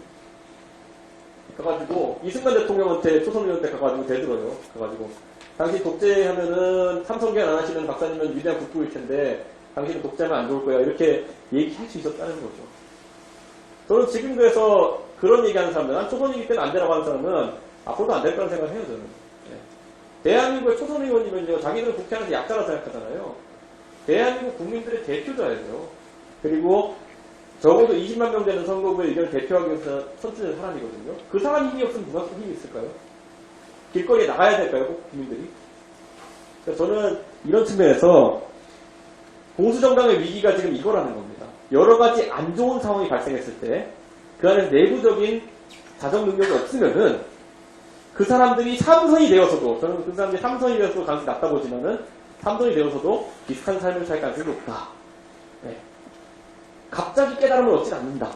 가가지고 이승만 대통령한테 초선 의원 때 가가지고 대들어요. 가가지고 당신 독재하면은 삼성계안 안 하시는 박사님은 위대한 국부일 텐데 당신은 독재하면 안 좋을 거야. 이렇게 얘기할 수 있었다는 거죠. 저는 지금 그래서 그런 얘기하는 사람들, 난 초선이기 때문에 안 되라고 하는 사람은 앞으로도 안 될 거라는 생각을 해요, 저는. 예. 대한민국의 초선 의원이면요, 자기들은 국회 안에서 약자라 생각하잖아요. 대한민국 국민들의 대표자예요. 그리고 적어도 20만 명 되는 선거구의 의견을 대표하기 위해서 선출된 사람이거든요. 그 사람 힘이 없으면 누가 힘이 있을까요? 길거리에 나가야 될까요, 국민들이? 그러니까 저는 이런 측면에서 보수정당의 위기가 지금 이거라는 겁니다. 여러 가지 안 좋은 상황이 발생했을 때 그 안에 내부적인 자정 능력이 없으면은 그 사람들이 삼선이 되어서도, 저는 그 사람들이 삼선이 되어서도 가능성이 낮다 보지만은 삼선이 되어서도 비슷한 삶을 살 가능성이 높다. 네. 갑자기 깨달음을 얻진 않는다.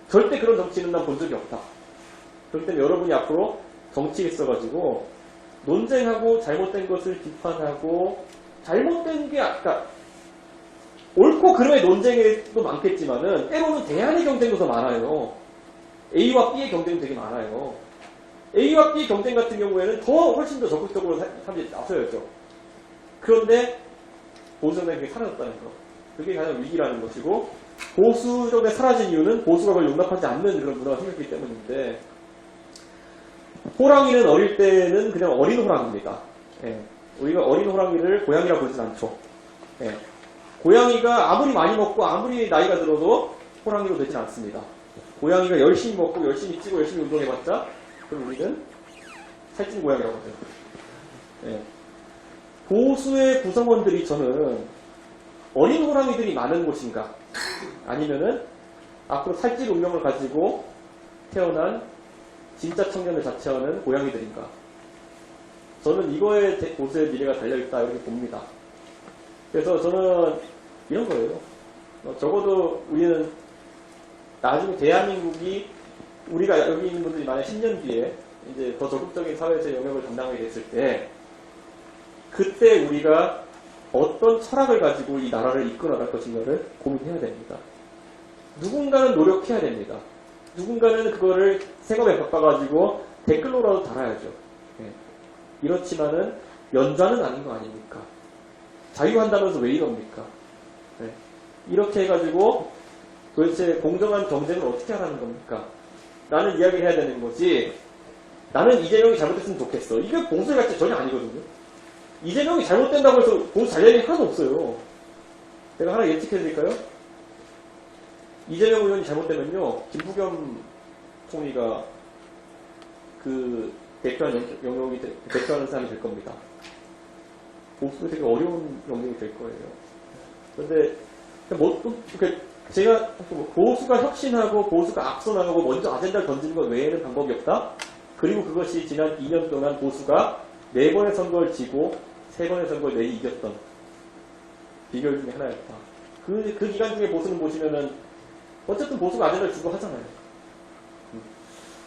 절대 그런 정치는 난 본 적이 없다. 그렇기 때문에 여러분이 앞으로 정치에 있어가지고 논쟁하고 잘못된 것을 비판하고 잘못된 게 아까 옳고 그름의 논쟁도 많겠지만은 때로는 대안의 경쟁도 더 많아요. A와 B의 경쟁도 되게 많아요. A와 B의 경쟁 같은 경우에는 훨씬 더 적극적으로 사람들이 나서야죠. 그런데 보수정당이 그게 사라졌다는 거. 그게 가장 위기라는 것이고 보수정당이 사라진 이유는 보수가 그걸 용납하지 않는 그런 문화가 생겼기 때문인데 호랑이는 어릴 때는 그냥 어린 호랑이입니다. 예. 우리가 어린 호랑이를 고양이라 부르진 않죠. 예. 고양이가 아무리 많이 먹고 아무리 나이가 들어도 호랑이로 되진 않습니다. 고양이가 열심히 먹고 열심히 뛰고 열심히 운동해봤자 그럼 우리는 살찐 고양이라고 하죠. 예. 보수의 구성원들이 저는 어린 호랑이들이 많은 곳인가 아니면은 앞으로 살찐 운명을 가지고 태어난 진짜 청년을 자처하는 고양이들인가. 저는 이거에 보수의 미래가 달려있다 이렇게 봅니다. 그래서 저는 이런 거예요. 적어도 우리는 나중에 대한민국이 우리가 여기 있는 분들이 만약 10년 뒤에 이제 더 적극적인 사회에서 영역을 담당하게 됐을 때 그때 우리가 어떤 철학을 가지고 이 나라를 이끌어 나갈 것인가를 고민해야 됩니다. 누군가는 노력해야 됩니다. 누군가는 그거를 생업에 바꿔가지고 댓글로라도 달아야죠. 네. 이렇지만은 연좌는 아닌 거 아닙니까? 자유한다면서 왜 이럽니까? 네. 이렇게 해가지고 도대체 공정한 경쟁을 어떻게 하라는 겁니까? 나는 이야기를 해야 되는 거지. 나는 이재명이 잘못했으면 좋겠어. 이게 보수의 가치 전혀 아니거든요. 이재명이 잘못된다고 해서 보수 잘 되는 게 하나도 없어요. 내가 하나 예측해드릴까요? 이재명 의원이 잘못되면요, 김부겸 총리가 그 대표하는 사람이 될 겁니다. 보수도 되게 어려운 영역이 될 거예요. 그런데 제가 보수가 혁신하고 보수가 악선하고 먼저 아젠다를 던지는 것 외에는 방법이 없다. 그리고 그것이 지난 2년 동안 보수가 4번의 선거를 지고 3번의 선거를 내리 이겼던 비결 중에 하나였다. 그 기간 중에 보수는 보시면은 어쨌든 보수가 아젠다를 주고 하잖아요.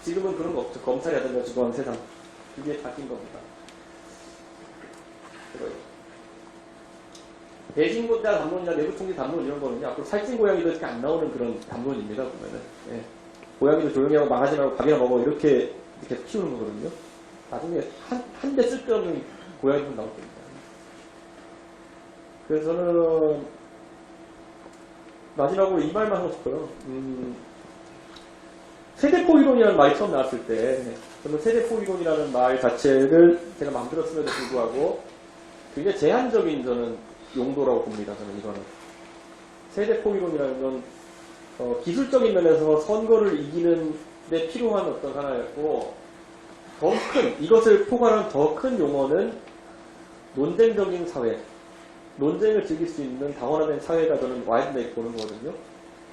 지금은 그런 거 없죠. 검찰이 아젠다 주고 하는 세상. 그게 바뀐 겁니다. 배신자 담론이나 내부총재 담론 이런 거는요, 앞으로 살찐 고양이도 이렇게 안 나오는 그런 담론입니다, 보면은. 예. 고양이도 조용히 하고 망하지 말고 밥이나 먹어. 이렇게 계속 키우는 거거든요. 나중에 한 대 쓸데없는 고양이도 나올 겁니다. 그래서 저는, 마지막으로 이 말만 하고 싶어요. 세대포 이론이라는 말이 처음 나왔을 때, 저는 세대포 이론이라는 말 자체를 제가 만들었음에도 불구하고, 굉장히 제한적인 저는 용도라고 봅니다. 저는 이거는. 세대포 이론이라는 건, 기술적인 면에서 선거를 이기는 데 필요한 어떤 하나였고, 이것을 포괄한 더 큰 용어는 논쟁적인 사회, 논쟁을 즐길 수 있는 다원화된 사회가 저는 와야 된다 이렇게 보는 거거든요.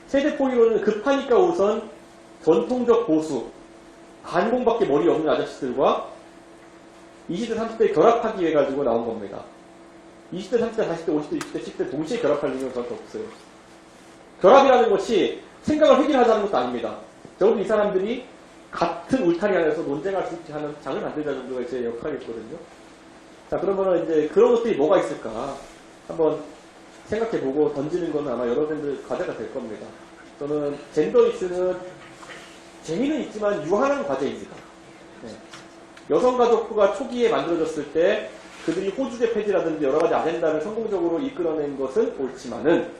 세대포 이론은 급하니까 우선 전통적 보수, 반공밖에 머리 없는 아저씨들과 20대, 30대 결합하기 위해 가지고 나온 겁니다. 20대, 30대, 40대, 50대, 60대, 10대 동시에 결합할 일은 저한테 없어요. 결합이라는 것이 생각을 획일하자는 것도 아닙니다. 적어도 이 사람들이 같은 울타리 안에서 논쟁할 수 있게 하는 장을 만들자는 정도가 제 역할이었거든요. 자, 그러면 이제 그런 것들이 뭐가 있을까? 한번 생각해보고 던지는 건 아마 여러분들 과제가 될 겁니다. 저는 젠더 이슈는 재미는 있지만 유한한 과제입니다. 네. 여성가족부가 초기에 만들어졌을 때 그들이 호주제 폐지라든지 여러 가지 아젠다를 성공적으로 이끌어낸 것은 옳지만은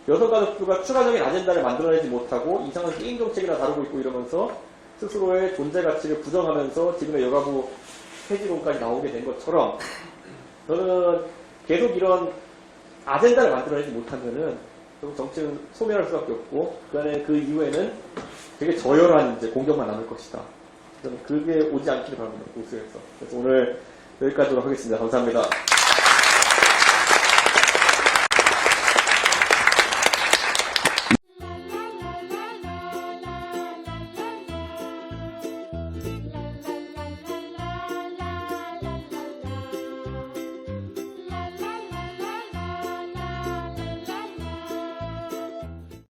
여성가족부가 추가적인 아젠다를 만들어내지 못하고 이상한 게임 정책이나 다루고 있고 이러면서 스스로의 존재 가치를 부정하면서 지금의 여가부 폐지론까지 나오게 된 것처럼 저는 계속 이런 아젠다를 만들어내지 못하면은 결국 정치는 소멸할 수밖에 없고 그 이후에는 되게 저열한 이제 공격만 남을 것이다. 저는 그게 오지 않기를 바랍니다. 보수에서. 그래서 오늘 여기까지로 하겠습니다. 감사합니다.